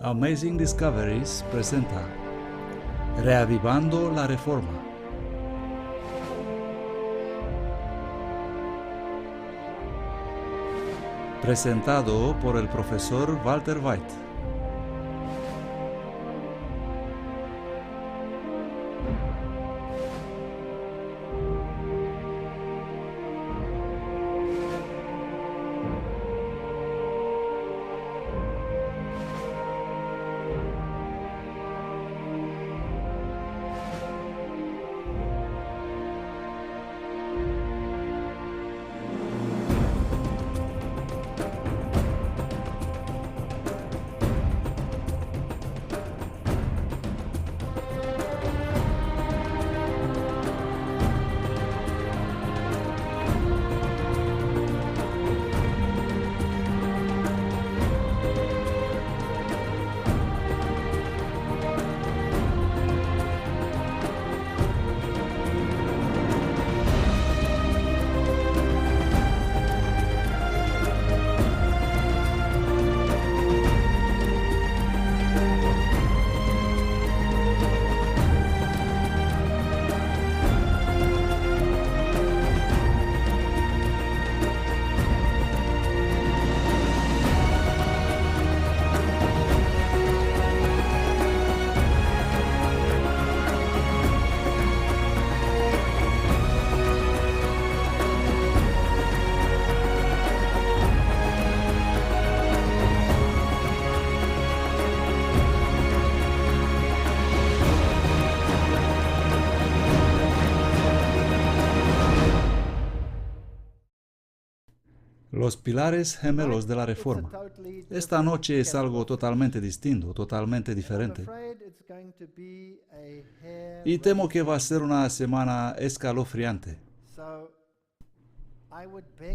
Amazing Discoveries presenta Reavivando la Reforma. Presentado por el profesor Walter White. Los pilares gemelos de la Reforma. Esta noche es algo totalmente distinto, totalmente diferente. Y temo que va a ser una semana escalofriante.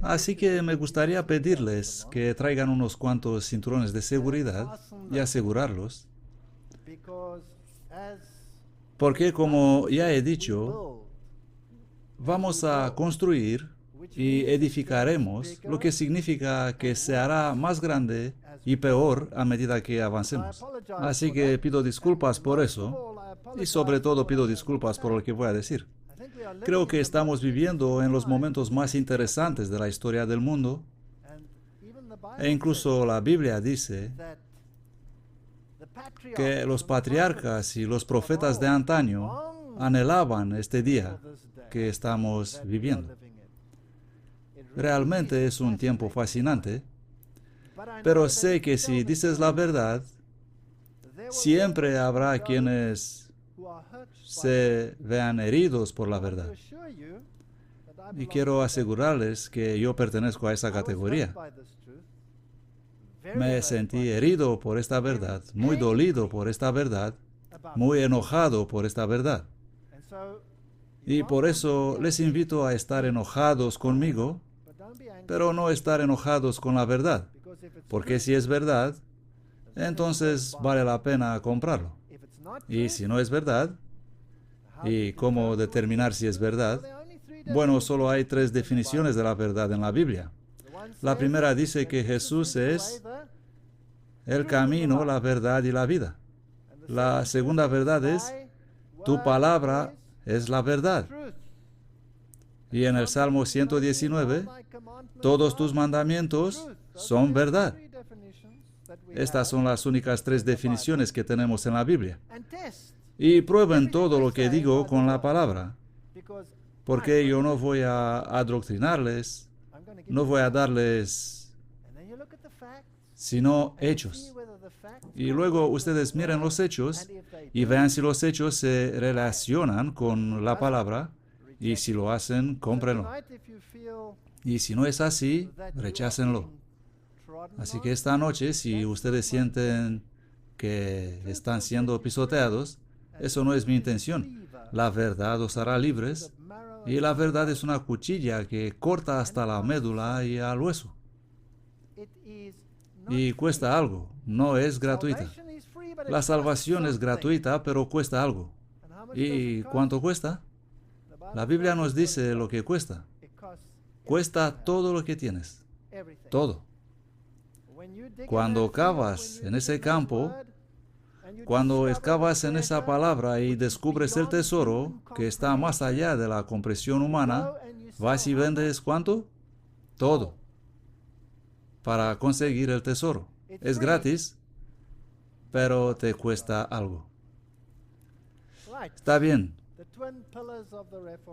Así que me gustaría pedirles que traigan unos cuantos cinturones de seguridad y asegurarlos, porque como ya he dicho, vamos a construir y edificaremos, lo que significa que se hará más grande y peor a medida que avancemos. Así que pido disculpas por eso, y sobre todo pido disculpas por lo que voy a decir. Creo que estamos viviendo en los momentos más interesantes de la historia del mundo, e incluso la Biblia dice que los patriarcas y los profetas de antaño anhelaban este día que estamos viviendo. Realmente es un tiempo fascinante, pero sé que si dices la verdad, siempre habrá quienes se vean heridos por la verdad. Y quiero asegurarles que yo pertenezco a esa categoría. Me sentí herido por esta verdad, muy dolido por esta verdad, muy enojado por esta verdad. Y por eso les invito a estar enojados conmigo, pero no estar enojados con la verdad, porque si es verdad, entonces vale la pena comprarlo. Y si no es verdad, ¿y cómo determinar si es verdad? Bueno, solo hay 3 definiciones de la verdad en la Biblia. La primera dice que Jesús es el camino, la verdad y la vida. La segunda verdad es, tu palabra es la verdad. Y en el Salmo 119, todos tus mandamientos son verdad. Estas son las únicas 3 definiciones que tenemos en la Biblia. Y prueben todo lo que digo con la palabra, porque yo no voy a adoctrinarles, no voy a darles sino hechos. Y luego ustedes miren los hechos y vean si los hechos se relacionan con la palabra, y si lo hacen, cómprenlo. Y si no es así, rechácenlo. Así que esta noche, si ustedes sienten que están siendo pisoteados, eso no es mi intención. La verdad os hará libres, y la verdad es una cuchilla que corta hasta la médula y al hueso. Y cuesta algo, no es gratuita. La salvación es gratuita, pero cuesta algo. ¿Y cuánto cuesta? La Biblia nos dice lo que cuesta. Cuesta todo lo que tienes. Todo. Cuando cavas en ese campo Cuando excavas en esa palabra y descubres el tesoro que está más allá de la comprensión humana, vas y vendes ¿cuánto? Todo para conseguir el tesoro. Es gratis, pero te cuesta algo. Está bien.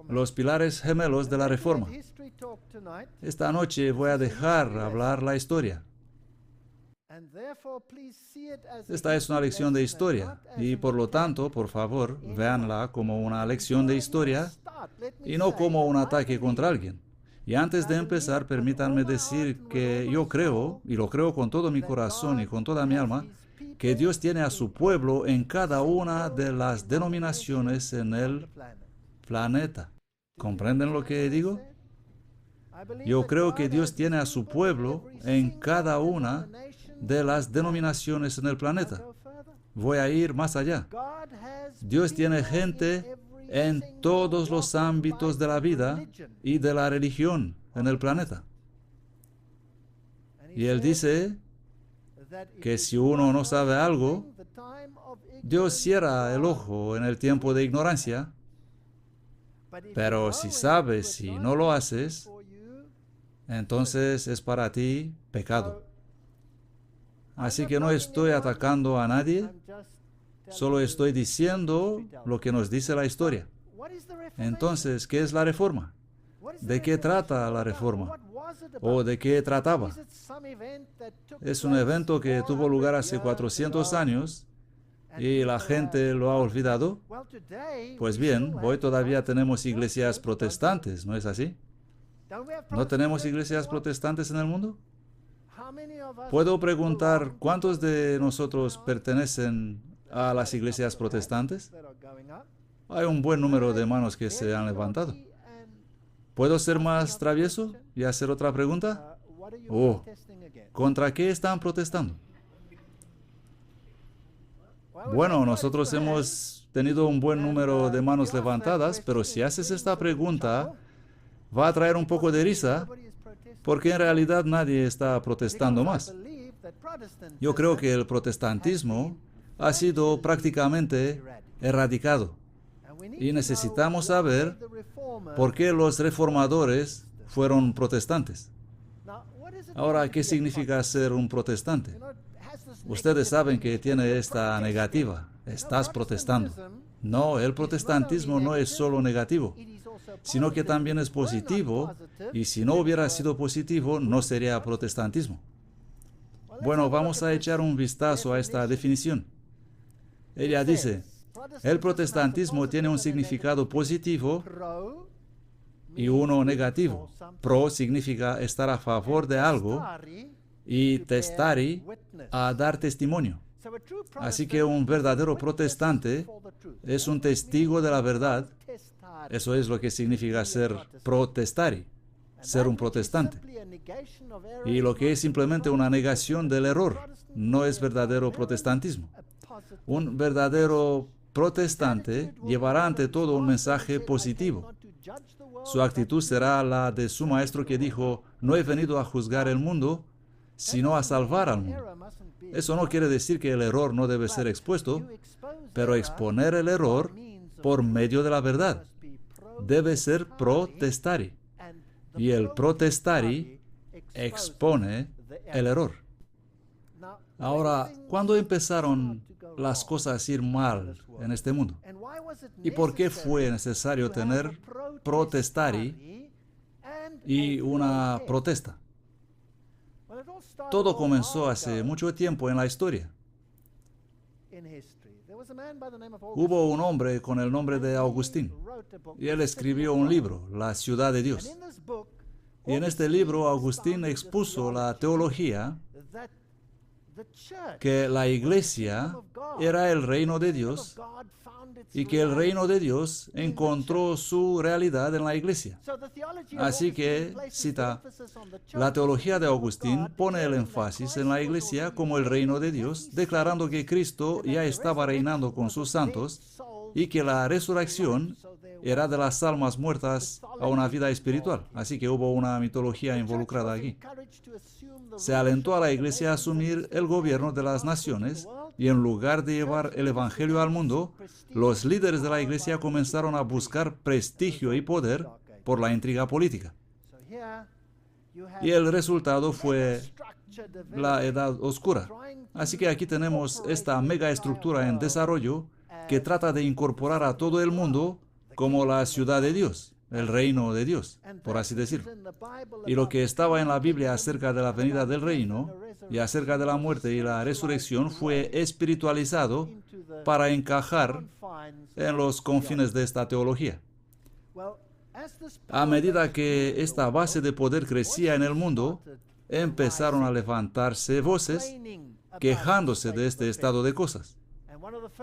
Los pilares gemelos de la Reforma. Esta noche voy a dejar hablar la historia. Esta es una lección de historia y por lo tanto, por favor, véanla como una lección de historia y no como un ataque contra alguien. Y antes de empezar, permítanme decir que yo creo, y lo creo con todo mi corazón y con toda mi alma, que Dios tiene a su pueblo en cada una de las denominaciones en el planeta. ¿Comprenden lo que digo? Yo creo que Dios tiene a su pueblo en cada una de las denominaciones en el planeta. Voy a ir más allá. Dios tiene gente en todos los ámbitos de la vida y de la religión en el planeta. Y Él dice que si uno no sabe algo, Dios cierra el ojo en el tiempo de ignorancia, pero si sabes y no lo haces, entonces es para ti pecado. Así que no estoy atacando a nadie, solo estoy diciendo lo que nos dice la historia. Entonces, ¿qué es la Reforma? ¿De qué trata la Reforma? ¿O de qué trataba? Es un evento que tuvo lugar hace 400 años y la gente lo ha olvidado. Pues bien, hoy todavía tenemos iglesias protestantes, ¿no es así? ¿No tenemos iglesias protestantes en el mundo? ¿Puedo preguntar cuántos de nosotros pertenecen a las iglesias protestantes? Hay un buen número de manos que se han levantado. ¿Puedo ser más travieso y hacer otra pregunta? ¿Contra qué están protestando? Bueno, nosotros hemos tenido un buen número de manos levantadas, pero si haces esta pregunta, va a traer un poco de risa, porque en realidad nadie está protestando más. Yo creo que el protestantismo ha sido prácticamente erradicado. Y necesitamos saber por qué los reformadores fueron protestantes. Ahora, ¿qué significa ser un protestante? Ustedes saben que tiene esta negativa. Estás protestando. No, el protestantismo no es solo negativo, sino que también es positivo, y si no hubiera sido positivo, no sería protestantismo. Bueno, vamos a echar un vistazo a esta definición. Ella dice, el protestantismo tiene un significado positivo y uno negativo. Pro significa estar a favor de algo y testari, a dar testimonio. Así que un verdadero protestante es un testigo de la verdad. Eso es lo que significa ser protestari, ser un protestante. Y lo que es simplemente una negación del error no es verdadero protestantismo. Un verdadero protestante llevará ante todo un mensaje positivo. Su actitud será la de su maestro que dijo, no he venido a juzgar el mundo, sino a salvar al mundo. Eso no quiere decir que el error no debe ser expuesto, pero exponer el error por medio de la verdad debe ser protestari. Y el protestari expone el error. Ahora, ¿cuándo empezaron las cosas a ir mal en este mundo? ¿Y por qué fue necesario tener protestari y una protesta? Todo comenzó hace mucho tiempo en la historia. Hubo un hombre con el nombre de Agustín, y él escribió un libro, La Ciudad de Dios. Y en este libro Agustín expuso la teología que la iglesia era el reino de Dios y que el reino de Dios encontró su realidad en la iglesia. Así que, cita, la teología de Agustín pone el énfasis en la iglesia como el reino de Dios, declarando que Cristo ya estaba reinando con sus santos y que la resurrección era de las almas muertas a una vida espiritual. Así que hubo una mitología involucrada aquí. Se alentó a la iglesia a asumir el gobierno de las naciones Y en lugar de llevar el Evangelio al mundo, los líderes de la iglesia comenzaron a buscar prestigio y poder por la intriga política. Y el resultado fue la Edad Oscura. Así que aquí tenemos esta mega estructura en desarrollo que trata de incorporar a todo el mundo como la ciudad de Dios, el reino de Dios, por así decirlo. Y lo que estaba en la Biblia acerca de la venida del reino y acerca de la muerte y la resurrección fue espiritualizado para encajar en los confines de esta teología. A medida que esta base de poder crecía en el mundo, empezaron a levantarse voces quejándose de este estado de cosas.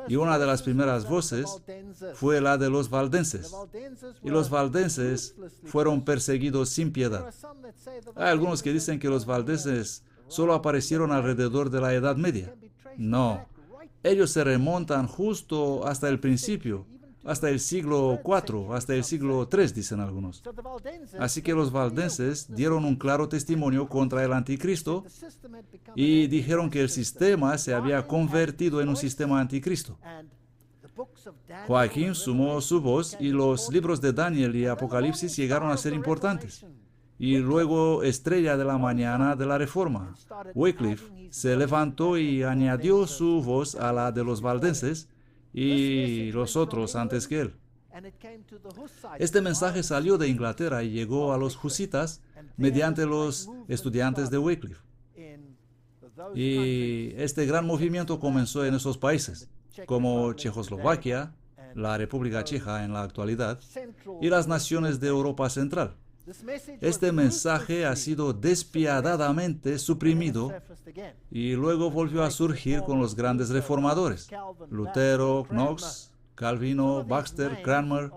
Y una de las primeras voces fue la de los valdenses. Y los valdenses fueron perseguidos sin piedad. Hay algunos que dicen que los valdenses solo aparecieron alrededor de la Edad Media. No, ellos se remontan justo hasta el principio, hasta el siglo IV, hasta el siglo III, dicen algunos. Así que los valdenses dieron un claro testimonio contra el anticristo y dijeron que el sistema se había convertido en un sistema anticristo. Joaquín sumó su voz y los libros de Daniel y Apocalipsis llegaron a ser importantes. Y luego, estrella de la mañana de la Reforma, Wycliffe se levantó y añadió su voz a la de los valdenses y los otros antes que él. Este mensaje salió de Inglaterra y llegó a los husitas mediante los estudiantes de Wycliffe. Y este gran movimiento comenzó en esos países, como Checoslovaquia, la República Checa en la actualidad, y las naciones de Europa Central. Este mensaje ha sido despiadadamente suprimido y luego volvió a surgir con los grandes reformadores, Lutero, Knox, Calvino, Baxter, Cranmer.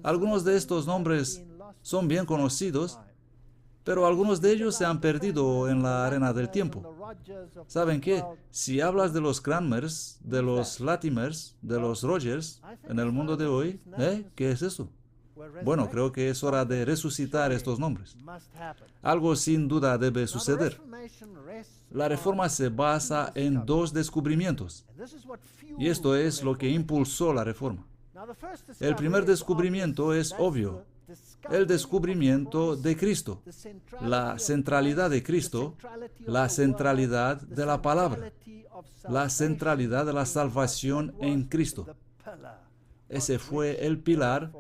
Algunos de estos nombres son bien conocidos, pero algunos de ellos se han perdido en la arena del tiempo. ¿Saben qué? Si hablas de los Cranmers, de los Latimers, de los Rogers, en el mundo de hoy, ¿qué es eso? Bueno, creo que es hora de resucitar estos nombres. Algo sin duda debe suceder. La Reforma se basa en dos descubrimientos, y esto es lo que impulsó la Reforma. El primer descubrimiento es obvio, el descubrimiento de Cristo, la centralidad de Cristo, la centralidad de la palabra, la centralidad de la salvación en Cristo. Ese fue el pilar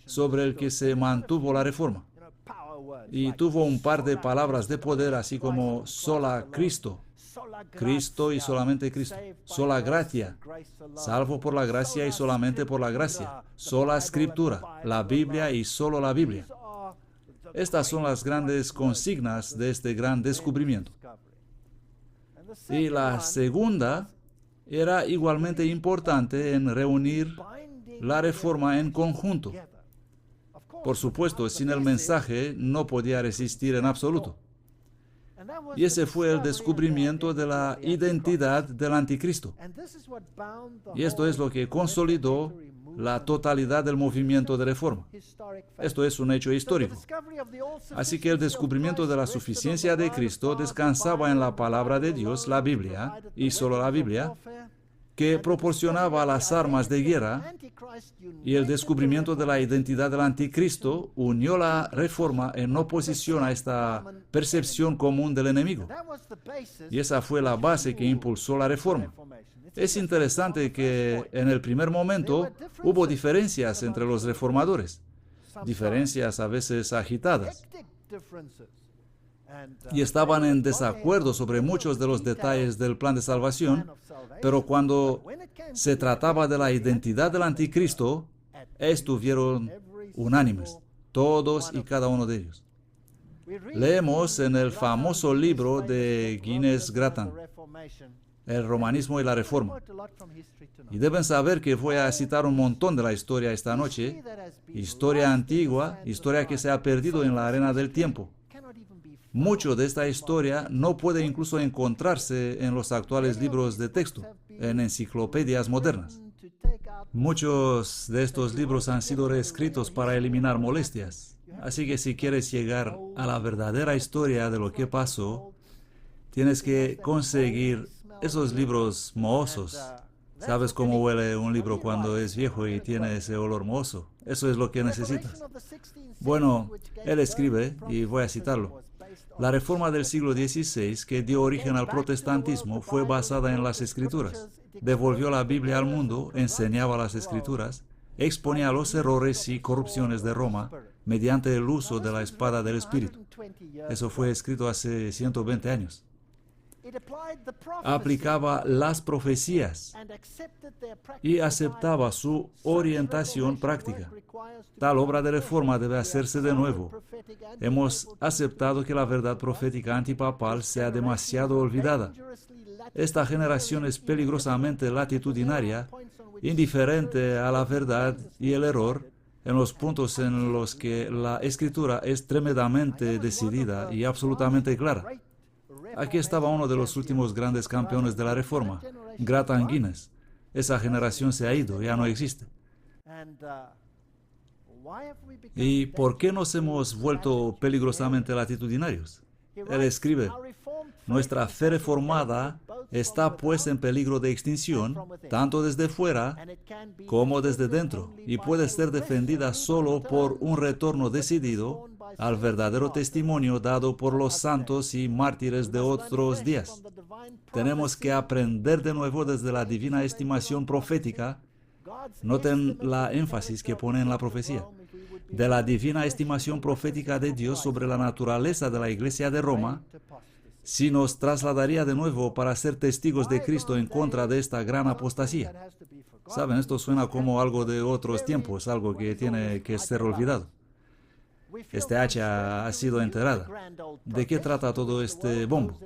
sobre el que se mantuvo la Reforma. Y tuvo un par de palabras de poder, así como sola Cristo, Cristo y solamente Cristo, sola gratia, salvo por la gracia y solamente por la gracia, sola Escritura, la Biblia y solo la Biblia. Estas son las grandes consignas de este gran descubrimiento. Y la segunda era igualmente importante en reunir la Reforma en conjunto. Por supuesto, sin el mensaje no podía resistir en absoluto. Y ese fue el descubrimiento de la identidad del anticristo. Y esto es lo que consolidó la totalidad del movimiento de Reforma. Esto es un hecho histórico. Así que el descubrimiento de la suficiencia de Cristo descansaba en la palabra de Dios, la Biblia, y solo la Biblia, que proporcionaba las armas de guerra, y el descubrimiento de la identidad del anticristo unió la Reforma en oposición a esta percepción común del enemigo. Y esa fue la base que impulsó la Reforma. Es interesante que en el primer momento hubo diferencias entre los reformadores, diferencias a veces agitadas, y estaban en desacuerdo sobre muchos de los detalles del plan de salvación, pero cuando se trataba de la identidad del anticristo, estuvieron unánimes, todos y cada uno de ellos. Leemos en el famoso libro de Guinness Grattan, El romanismo y la reforma. Y deben saber que voy a citar un montón de la historia esta noche, historia antigua, historia que se ha perdido en la arena del tiempo. Mucho de esta historia no puede incluso encontrarse en los actuales libros de texto, en enciclopedias modernas. Muchos de estos libros han sido reescritos para eliminar molestias. Así que si quieres llegar a la verdadera historia de lo que pasó, tienes que conseguir esos libros mohosos. ¿Sabes cómo huele un libro cuando es viejo y tiene ese olor mohoso? Eso es lo que necesitas. Bueno, él escribe, y voy a citarlo: la reforma del siglo XVI, que dio origen al protestantismo, fue basada en las Escrituras. Devolvió la Biblia al mundo, enseñaba las Escrituras, exponía los errores y corrupciones de Roma mediante el uso de la espada del Espíritu. Eso fue escrito hace 120 años. Aplicaba las profecías y aceptaba su orientación práctica. Tal obra de reforma debe hacerse de nuevo. Hemos aceptado que la verdad profética antipapal sea demasiado olvidada. Esta generación es peligrosamente latitudinaria, indiferente a la verdad y el error en los puntos en los que la Escritura es tremendamente decidida y absolutamente clara. Aquí estaba uno de los últimos grandes campeones de la Reforma, Gratan Guinness. Esa generación se ha ido, ya no existe. ¿Y por qué nos hemos vuelto peligrosamente latitudinarios? Él escribe: nuestra fe reformada está pues en peligro de extinción, tanto desde fuera como desde dentro, y puede ser defendida solo por un retorno decidido al verdadero testimonio dado por los santos y mártires de otros días. Tenemos que aprender de nuevo desde la divina estimación profética. Noten la énfasis que pone en la profecía. De la divina estimación profética de Dios sobre la naturaleza de la Iglesia de Roma, si nos trasladaría de nuevo para ser testigos de Cristo en contra de esta gran apostasía. Saben, esto suena como algo de otros tiempos, algo que tiene que ser olvidado. Este hacha ha sido enterrada. ¿De qué trata todo este bombo?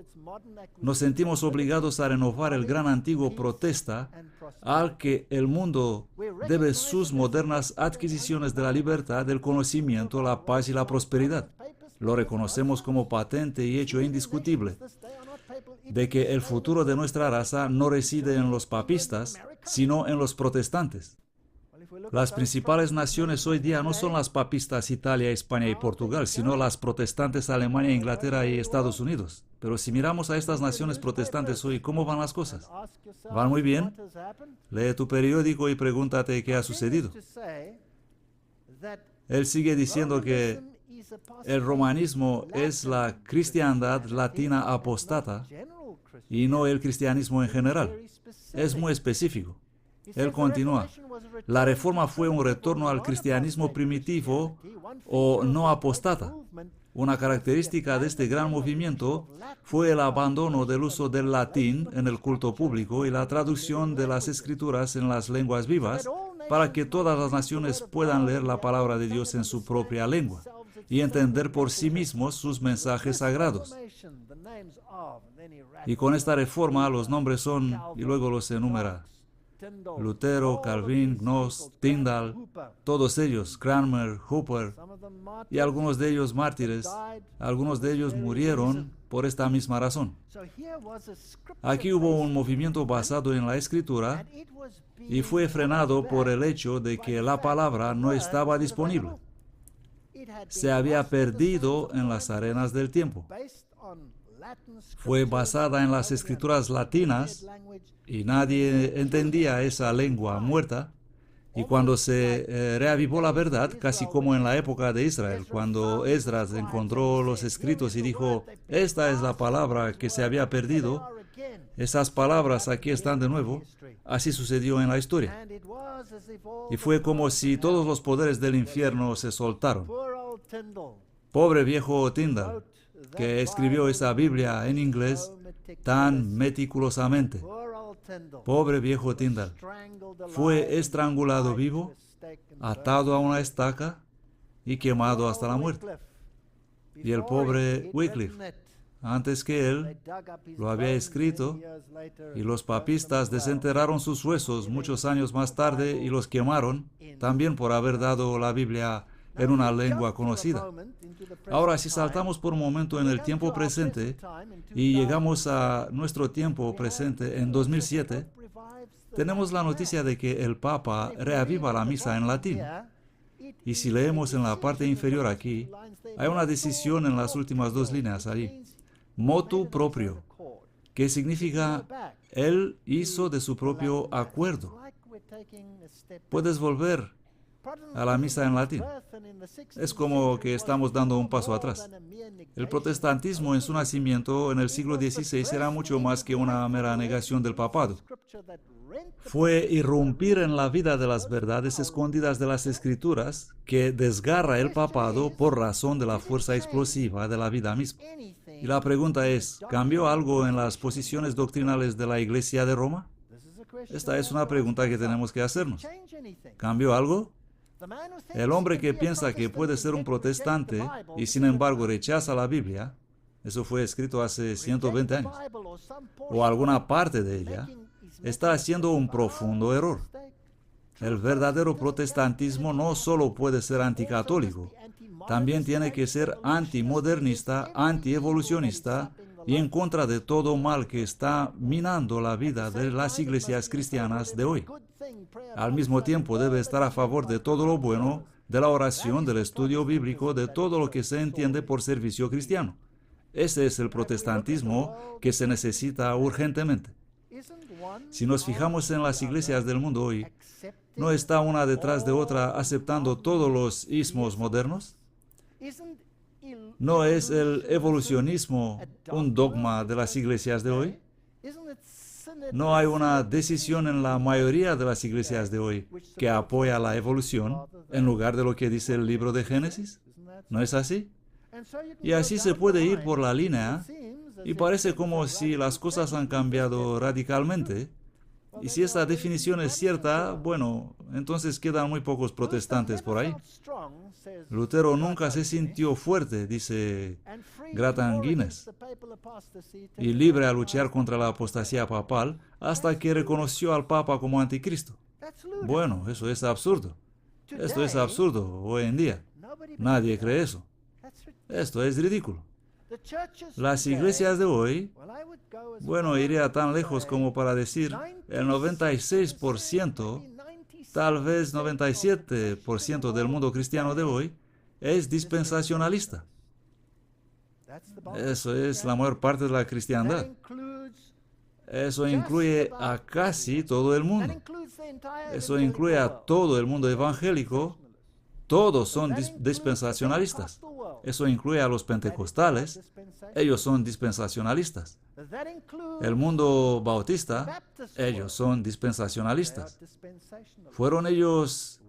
Nos sentimos obligados a renovar el gran antiguo protesta al que el mundo debe sus modernas adquisiciones de la libertad, del conocimiento, la paz y la prosperidad. Lo reconocemos como patente y hecho indiscutible de que el futuro de nuestra raza no reside en los papistas, sino en los protestantes. Las principales naciones hoy día no son las papistas Italia, España y Portugal, sino las protestantes Alemania, Inglaterra y Estados Unidos. Pero si miramos a estas naciones protestantes hoy, ¿cómo van las cosas? ¿Van muy bien? Lee tu periódico y pregúntate qué ha sucedido. Él sigue diciendo que el romanismo es la cristiandad latina apóstata y no el cristianismo en general. Es muy específico. Él continúa: la reforma fue un retorno al cristianismo primitivo o no apóstata. Una característica de este gran movimiento fue el abandono del uso del latín en el culto público y la traducción de las escrituras en las lenguas vivas para que todas las naciones puedan leer la palabra de Dios en su propia lengua y entender por sí mismos sus mensajes sagrados. Y con esta reforma los nombres son, y luego los enumera: Lutero, Calvin, Knox, Tyndall, todos ellos, Cranmer, Hooper, y algunos de ellos mártires. Algunos de ellos murieron por esta misma razón. Aquí hubo un movimiento basado en la Escritura y fue frenado por el hecho de que la palabra no estaba disponible. Se había perdido en las arenas del tiempo. Fue basada en las escrituras latinas y nadie entendía esa lengua muerta. Y cuando se reavivó la verdad, casi como en la época de Israel, cuando Esdras encontró los escritos y dijo: esta es la palabra que se había perdido, esas palabras aquí están de nuevo. Así sucedió en la historia. Y fue como si todos los poderes del infierno se soltaron. Pobre viejo Tyndall, que escribió esa Biblia en inglés tan meticulosamente. Pobre viejo Tyndall. Fue estrangulado vivo, atado a una estaca y quemado hasta la muerte. Y el pobre Wycliffe, antes que él, lo había escrito, y los papistas desenterraron sus huesos muchos años más tarde y los quemaron, también por haber dado la Biblia en una lengua conocida. Ahora, si saltamos por un momento en el tiempo presente y llegamos a nuestro tiempo presente en 2007, tenemos la noticia de que el Papa reaviva la misa en latín. Y si leemos en la parte inferior aquí, hay una decisión en las últimas dos líneas ahí: motu proprio, que significa Él hizo de su propio acuerdo. Puedes volver a la misa en latín. Es como que estamos dando un paso atrás. El protestantismo en su nacimiento en el siglo XVI era mucho más que una mera negación del papado. Fue irrumpir en la vida de las verdades escondidas de las Escrituras que desgarra el papado por razón de la fuerza explosiva de la vida misma. Y la pregunta es, ¿cambió algo en las posiciones doctrinales de la Iglesia de Roma? Esta es una pregunta que tenemos que hacernos. ¿Cambió algo? El hombre que piensa que puede ser un protestante y sin embargo rechaza la Biblia, eso fue escrito hace 120 años, o alguna parte de ella, está haciendo un profundo error. El verdadero protestantismo no solo puede ser anticatólico, también tiene que ser antimodernista, antievolucionista y en contra de todo mal que está minando la vida de las iglesias cristianas de hoy. Al mismo tiempo debe estar a favor de todo lo bueno, de la oración, del estudio bíblico, de todo lo que se entiende por servicio cristiano. Ese es el protestantismo que se necesita urgentemente. Si nos fijamos en las iglesias del mundo hoy, ¿no está una detrás de otra aceptando todos los ismos modernos? ¿No es el evolucionismo un dogma de las iglesias de hoy? ¿No hay una decisión en la mayoría de las iglesias de hoy que apoya la evolución en lugar de lo que dice el libro de Génesis? ¿No es así? Y así se puede ir por la línea y parece como si las cosas han cambiado radicalmente. Y si esta definición es cierta, bueno, entonces quedan muy pocos protestantes por ahí. Lutero nunca se sintió fuerte, dice Gratan Guinness, y libre a luchar contra la apostasía papal hasta que reconoció al Papa como anticristo. Bueno, eso es absurdo. Esto es absurdo hoy en día. Nadie cree eso. Esto es ridículo. Las iglesias de hoy, bueno, iría tan lejos como para decir el 96%, tal vez 97% del mundo cristiano de hoy es dispensacionalista. Eso es la mayor parte de la cristiandad. Eso incluye a casi todo el mundo. Eso incluye a todo el mundo evangélico. Todos son dispensacionalistas. Eso incluye a los pentecostales. Ellos son dispensacionalistas. El mundo bautista, ellos son dispensacionalistas. ¿Fueron ellos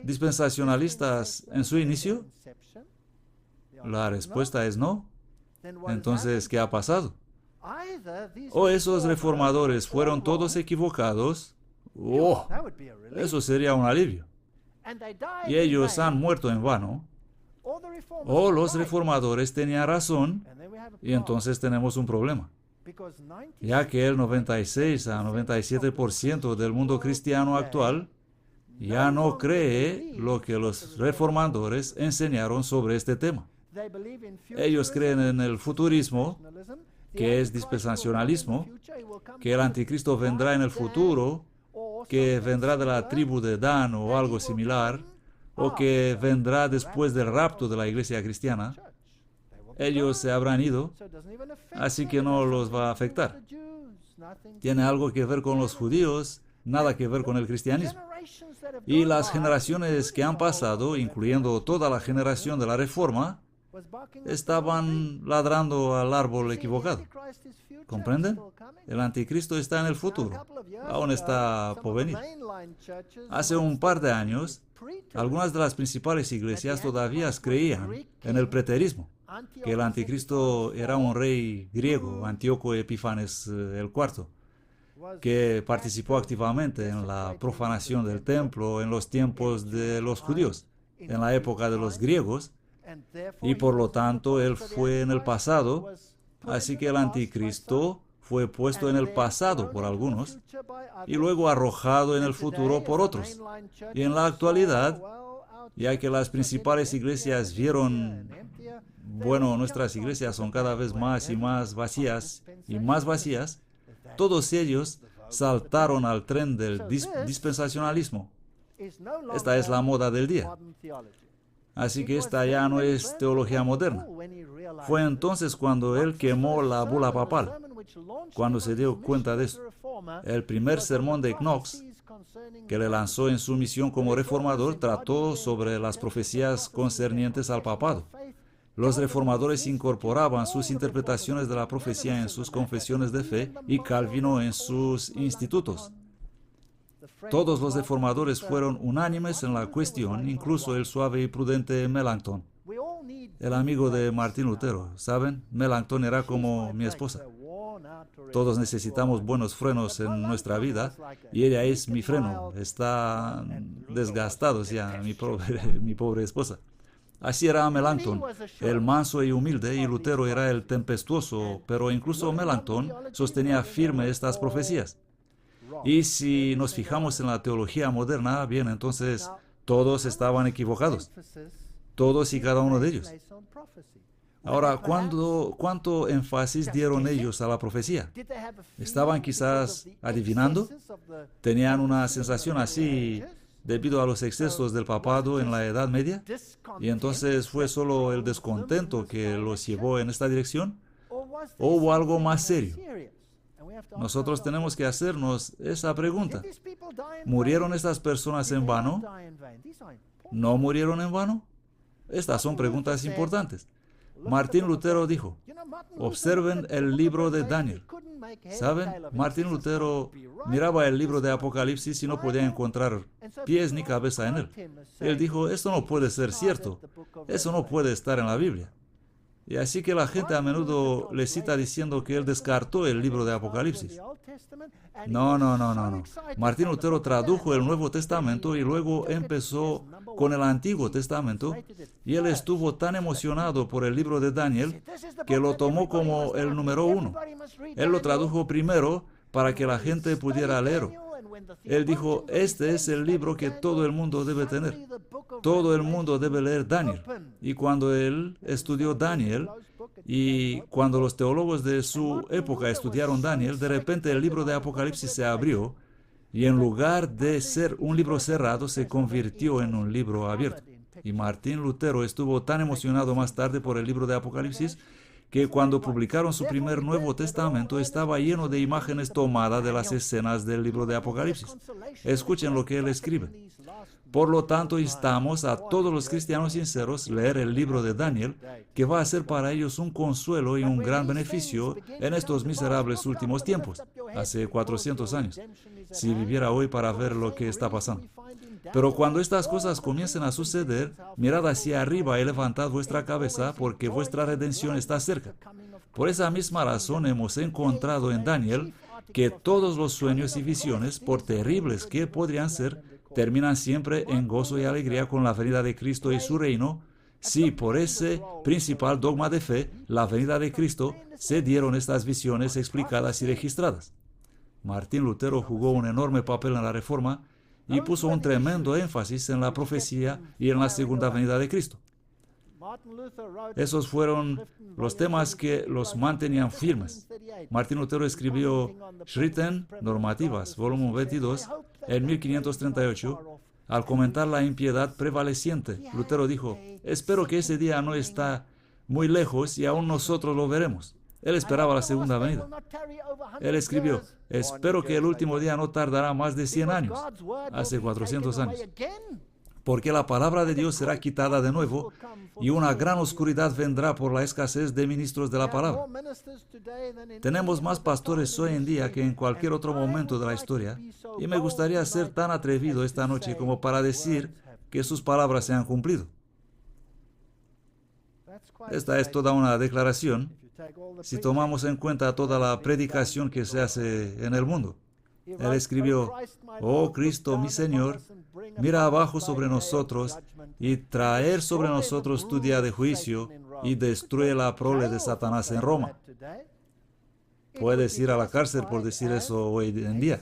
dispensacionalistas en su inicio? La respuesta es no. Entonces, ¿qué ha pasado? ¿O esos reformadores fueron todos equivocados? ¡Oh! Eso sería un alivio. Y ellos han muerto en vano. O los reformadores tenían razón y entonces tenemos un problema. Ya que el 96 a 97% del mundo cristiano actual ya no cree lo que los reformadores enseñaron sobre este tema. Ellos creen en el futurismo, que es dispensacionalismo, que el anticristo vendrá en el futuro, que vendrá de la tribu de Dan o algo similar, o que vendrá después del rapto de la iglesia cristiana. Ellos se habrán ido, así que no los va a afectar. Tiene algo que ver con los judíos, nada que ver con el cristianismo. Y las generaciones que han pasado, incluyendo toda la generación de la Reforma, estaban ladrando al árbol equivocado. ¿Comprenden? El anticristo está en el futuro, aún está por venir. Hace un par de años, algunas de las principales iglesias todavía creían en el preterismo, que el anticristo era un rey griego, Antíoco Epífanes IV, que participó activamente en la profanación del templo en los tiempos de los judíos, en la época de los griegos, y por lo tanto él fue en el pasado, así que el anticristo fue puesto en el pasado por algunos y luego arrojado en el futuro por otros. Y en la actualidad, ya que las principales iglesias vieron, bueno, nuestras iglesias son cada vez más y más vacías y más vacías, todos ellos saltaron al tren del dispensacionalismo. Esta es la moda del día. Así que esta ya no es teología moderna. Fue entonces cuando él quemó la bula papal. Cuando se dio cuenta de eso, el primer sermón de Knox, que le lanzó en su misión como reformador, trató sobre las profecías concernientes al papado. Los reformadores incorporaban sus interpretaciones de la profecía en sus confesiones de fe y Calvino en sus institutos. Todos los reformadores fueron unánimes en la cuestión, incluso el suave y prudente Melanchthon, el amigo de Martín Lutero. ¿Saben? Melanchthon era como mi esposa. Todos necesitamos buenos frenos en nuestra vida y ella es mi freno. Está desgastado ya, mi pobre esposa. Así era Melanchthon, el manso y humilde, y Lutero era el tempestuoso, pero incluso Melanchthon sostenía firme estas profecías. Y si nos fijamos en la teología moderna, bien, entonces todos estaban equivocados, todos y cada uno de ellos. Ahora, ¿cuánto énfasis dieron ellos a la profecía? ¿Estaban quizás adivinando? ¿Tenían una sensación así debido a los excesos del papado en la Edad Media? ¿Y entonces fue solo el descontento que los llevó en esta dirección? ¿O hubo algo más serio? Nosotros tenemos que hacernos esa pregunta. ¿Murieron estas personas en vano? ¿No murieron en vano? Estas son preguntas importantes. Martín Lutero dijo, observen el libro de Daniel. ¿Saben? Martín Lutero miraba el libro de Apocalipsis y no podía encontrar pies ni cabeza en él. Él dijo, esto no puede ser cierto. Eso no puede estar en la Biblia. Y así que la gente a menudo le cita diciendo que él descartó el libro de Apocalipsis. No. Martín Lutero tradujo el Nuevo Testamento y luego empezó con el Antiguo Testamento, y él estuvo tan emocionado por el libro de Daniel que lo tomó como el número 1. Él lo tradujo primero para que la gente pudiera leerlo. Él dijo, este es el libro que todo el mundo debe tener. Todo el mundo debe leer Daniel. Y cuando él estudió Daniel, y cuando los teólogos de su época estudiaron Daniel, de repente el libro de Apocalipsis se abrió, y en lugar de ser un libro cerrado, se convirtió en un libro abierto. Y Martín Lutero estuvo tan emocionado más tarde por el libro de Apocalipsis, que cuando publicaron su primer Nuevo Testamento estaba lleno de imágenes tomadas de las escenas del libro de Apocalipsis. Escuchen lo que él escribe. Por lo tanto, instamos a todos los cristianos sinceros a leer el libro de Daniel, que va a ser para ellos un consuelo y un gran beneficio en estos miserables últimos tiempos, hace 400 años, si viviera hoy para ver lo que está pasando. Pero cuando estas cosas comiencen a suceder, mirad hacia arriba y levantad vuestra cabeza, porque vuestra redención está cerca. Por esa misma razón hemos encontrado en Daniel que todos los sueños y visiones, por terribles que podrían ser, terminan siempre en gozo y alegría con la venida de Cristo y su reino. Sí, por ese principal dogma de fe, la venida de Cristo, se dieron estas visiones explicadas y registradas. Martín Lutero jugó un enorme papel en la Reforma y puso un tremendo énfasis en la profecía y en la segunda venida de Cristo. Esos fueron los temas que los mantenían firmes. Martín Lutero escribió Schriften Normativas, volumen 22, en 1538. Al comentar la impiedad prevaleciente, Lutero dijo, espero que ese día no está muy lejos y aún nosotros lo veremos. Él esperaba la segunda venida. Él escribió, espero que el último día no tardará más de 100 años, hace 400 años. Porque la palabra de Dios será quitada de nuevo y una gran oscuridad vendrá por la escasez de ministros de la palabra. Tenemos más pastores hoy en día que en cualquier otro momento de la historia, y me gustaría ser tan atrevido esta noche como para decir que sus palabras se han cumplido. Esta es toda una declaración si tomamos en cuenta toda la predicación que se hace en el mundo. Él escribió, oh Cristo, mi Señor, mira abajo sobre nosotros y traer sobre nosotros tu día de juicio y destruye la prole de Satanás en Roma. Puedes ir a la cárcel por decir eso hoy en día.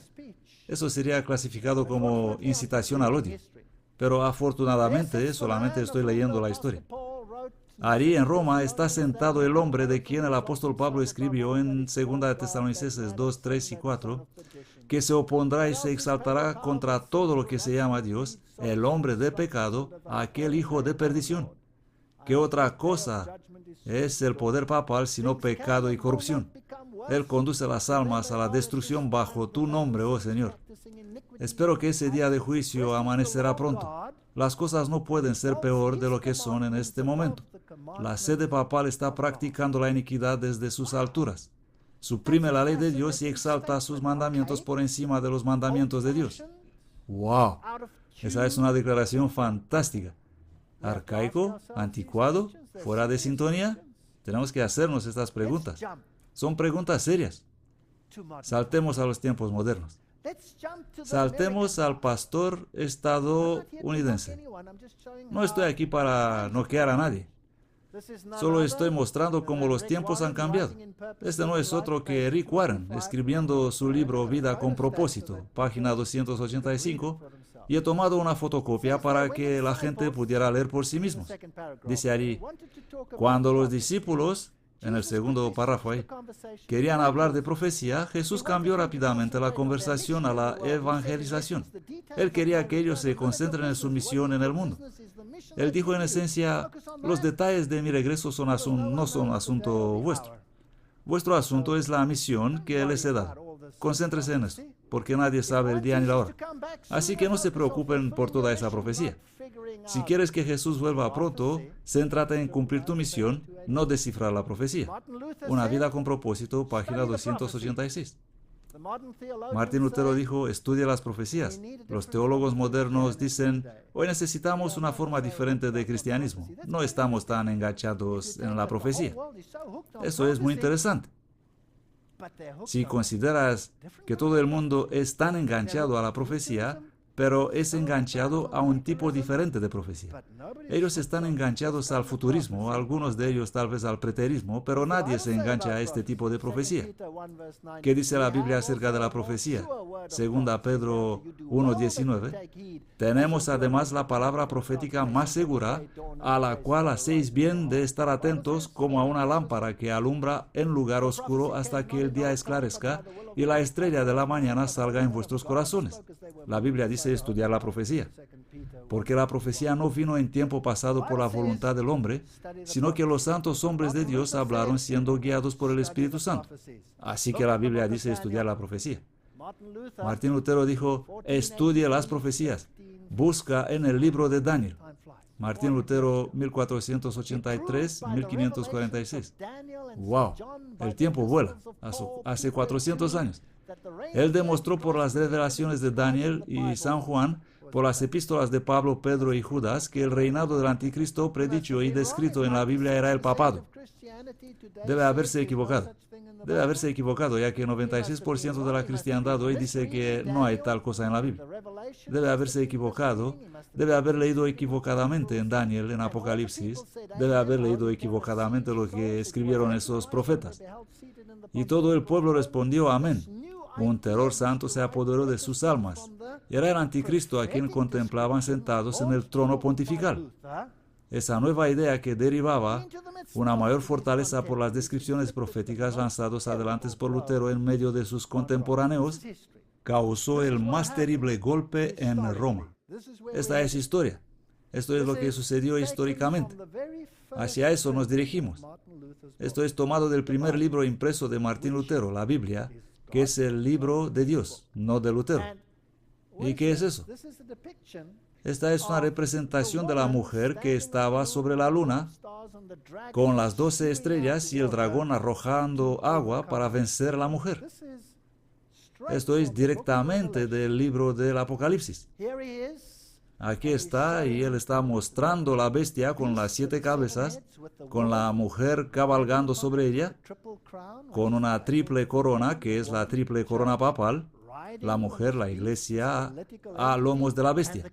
Eso sería clasificado como incitación al odio. Pero afortunadamente solamente estoy leyendo la historia. Allí en Roma está sentado el hombre de quien el apóstol Pablo escribió en 2 Tesalonicenses 2, 3 y 4, que se opondrá y se exaltará contra todo lo que se llama Dios, el hombre de pecado, aquel hijo de perdición. ¿Qué otra cosa es el poder papal sino pecado y corrupción? Él conduce las almas a la destrucción bajo tu nombre, oh Señor. Espero que ese día de juicio amanecerá pronto. Las cosas no pueden ser peor de lo que son en este momento. La sede papal está practicando la iniquidad desde sus alturas. Suprime la ley de Dios y exalta sus mandamientos por encima de los mandamientos de Dios. ¡Wow! Esa es una declaración fantástica. ¿Arcaico? ¿Anticuado? ¿Fuera de sintonía? Tenemos que hacernos estas preguntas. Son preguntas serias. Saltemos a los tiempos modernos. Saltemos al pastor estadounidense. No estoy aquí para noquear a nadie. Solo estoy mostrando cómo los tiempos han cambiado. Este no es otro que Rick Warren, escribiendo su libro Vida con propósito, página 285, y he tomado una fotocopia para que la gente pudiera leer por sí mismos. Dice allí, cuando los discípulos, en el segundo párrafo ahí, querían hablar de profecía, Jesús cambió rápidamente la conversación a la evangelización. Él quería que ellos se concentren en su misión en el mundo. Él dijo en esencia, los detalles de mi regreso no son asunto vuestro. Vuestro asunto es la misión que les he dado. Concéntrese en eso, porque nadie sabe el día ni la hora. Así que no se preocupen por toda esa profecía. Si quieres que Jesús vuelva pronto, céntrate en cumplir tu misión, no descifrar la profecía. Una vida con propósito, página 286. Martín Lutero dijo, estudia las profecías. Los teólogos modernos dicen, hoy necesitamos una forma diferente de cristianismo. No estamos tan enganchados en la profecía. Eso es muy interesante. Si consideras que todo el mundo es tan enganchado a la profecía, pero es enganchado a un tipo diferente de profecía. Ellos están enganchados al futurismo, algunos de ellos tal vez al preterismo, pero nadie se engancha a este tipo de profecía. ¿Qué dice la Biblia acerca de la profecía? Segunda Pedro 1:19. Tenemos además la palabra profética más segura, a la cual hacéis bien de estar atentos como a una lámpara que alumbra en lugar oscuro hasta que el día esclarezca y la estrella de la mañana salga en vuestros corazones. La Biblia dice estudiar la profecía, porque la profecía no vino en tiempo pasado por la voluntad del hombre, sino que los santos hombres de Dios hablaron siendo guiados por el Espíritu Santo. Así que la Biblia dice estudiar la profecía. Martín Lutero dijo, estudie las profecías, busca en el libro de Daniel. Martín Lutero, 1483-1546. ¡Wow! El tiempo vuela. Hace 400 años. Él demostró por las revelaciones de Daniel y San Juan, por las epístolas de Pablo, Pedro y Judas, que el reinado del anticristo predicho y descrito en la Biblia era el papado. Debe haberse equivocado. Debe haberse equivocado, ya que el 96% de la cristiandad hoy dice que no hay tal cosa en la Biblia. Debe haberse equivocado. Debe haber leído equivocadamente en Daniel, en Apocalipsis. Debe haber leído equivocadamente lo que escribieron esos profetas. Y todo el pueblo respondió amén. Un terror santo se apoderó de sus almas. Era el anticristo a quien contemplaban sentados en el trono pontifical. Esa nueva idea que derivaba una mayor fortaleza por las descripciones proféticas lanzadas adelante por Lutero en medio de sus contemporáneos, causó el más terrible golpe en Roma. Esta es historia. Esto es lo que sucedió históricamente. Hacia eso nos dirigimos. Esto es tomado del primer libro impreso de Martín Lutero, la Biblia, que es el libro de Dios, no de Lutero. ¿Y qué es eso? Esta es una representación de la mujer que estaba sobre la luna con las 12 estrellas y el dragón arrojando agua para vencer a la mujer. Esto es directamente del libro del Apocalipsis. Aquí está, y él está mostrando la bestia con las 7 cabezas, con la mujer cabalgando sobre ella, con una triple corona, que es la triple corona papal, la mujer, la iglesia, a lomos de la bestia.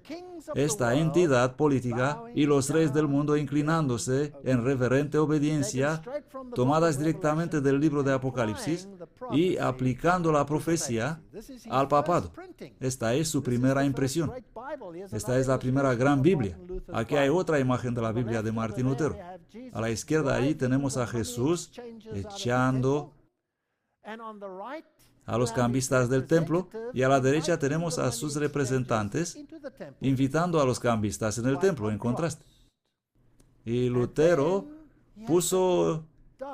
Esta entidad política y los reyes del mundo inclinándose en reverente obediencia, tomadas directamente del libro de Apocalipsis y aplicando la profecía al papado. Esta es su primera impresión. Esta es la primera gran Biblia. Aquí hay otra imagen de la Biblia de Martín Lutero. A la izquierda allí tenemos a Jesús echando a los cambistas del templo, y a la derecha tenemos a sus representantes invitando a los cambistas en el templo, en contraste. Y Lutero puso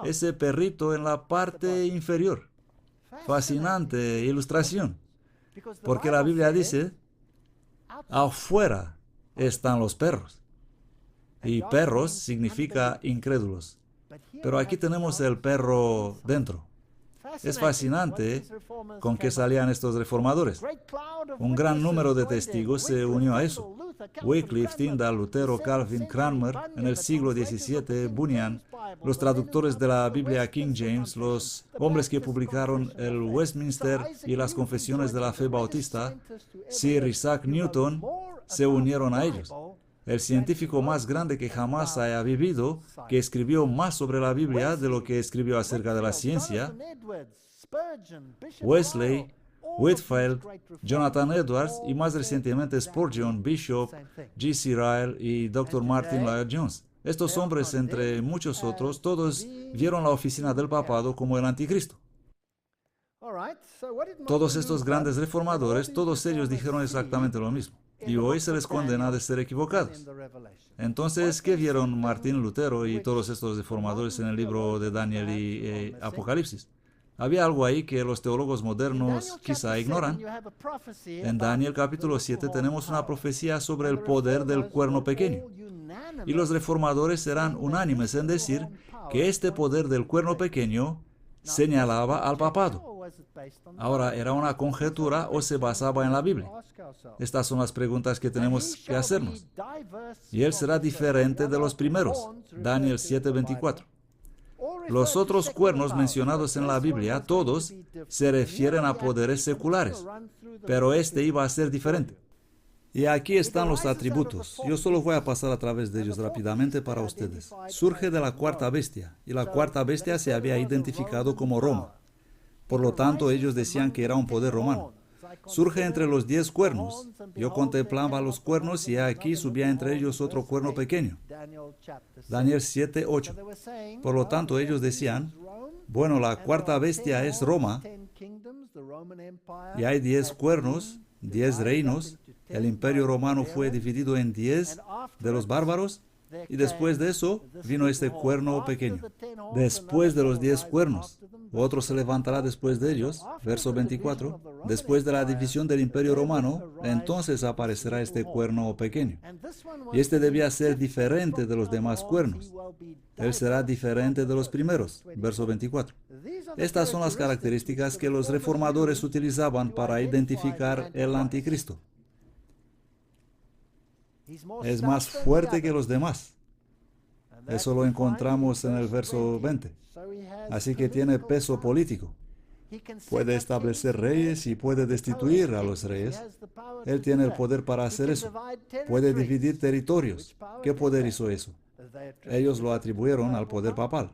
ese perrito en la parte inferior. Fascinante ilustración, porque la Biblia dice, afuera están los perros, y perros significa incrédulos. Pero aquí tenemos el perro dentro. Es fascinante con qué salían estos reformadores. Un gran número de testigos se unió a eso. Wycliffe, Tyndale, Lutero, Calvin, Cranmer, en el siglo XVII, Bunyan, los traductores de la Biblia King James, los hombres que publicaron el Westminster y las confesiones de la fe bautista, Sir Isaac Newton, se unieron a ellos. El científico más grande que jamás haya vivido, que escribió más sobre la Biblia de lo que escribió acerca de la ciencia, Wesley, Whitefield, Jonathan Edwards y más recientemente Spurgeon, Bishop, G.C. Ryle y Dr. Martin Lloyd-Jones. Estos hombres, entre muchos otros, todos vieron la oficina del papado como el anticristo. Todos estos grandes reformadores, todos ellos dijeron exactamente lo mismo. Y hoy se les condena de ser equivocados. Entonces, ¿qué vieron Martín Lutero y todos estos reformadores en el libro de Daniel y Apocalipsis? Había algo ahí que los teólogos modernos quizá ignoran. En Daniel capítulo 7 tenemos una profecía sobre el poder del cuerno pequeño. Y los reformadores serán unánimes en decir que este poder del cuerno pequeño señalaba al papado. Ahora, ¿era una conjetura o se basaba en la Biblia? Estas son las preguntas que tenemos que hacernos. Y él será diferente de los primeros. Daniel 7:24. Los otros cuernos mencionados en la Biblia, todos, se refieren a poderes seculares, pero este iba a ser diferente. Y aquí están los atributos. Yo solo voy a pasar a través de ellos rápidamente para ustedes. Surge de la cuarta bestia, y la cuarta bestia se había identificado como Roma. Por lo tanto, ellos decían que era un poder romano. Surge entre los 10 cuernos. Yo contemplaba los cuernos y aquí subía entre ellos otro cuerno pequeño. Daniel 7:8. Por lo tanto, ellos decían, bueno, la cuarta bestia es Roma, y hay 10 cuernos, 10 reinos. El imperio romano fue dividido en 10 de los bárbaros, y después de eso vino este cuerno pequeño. Después de los 10 cuernos, otro se levantará después de ellos, verso 24. Después de la división del imperio romano, entonces aparecerá este cuerno pequeño. Y este debía ser diferente de los demás cuernos. Él será diferente de los primeros, verso 24. Estas son las características que los reformadores utilizaban para identificar el anticristo. Es más fuerte que los demás. Eso lo encontramos en el verso 20. Así que tiene peso político. Puede establecer reyes y puede destituir a los reyes. Él tiene el poder para hacer eso. Puede dividir territorios. ¿Qué poder hizo eso? Ellos lo atribuyeron al poder papal.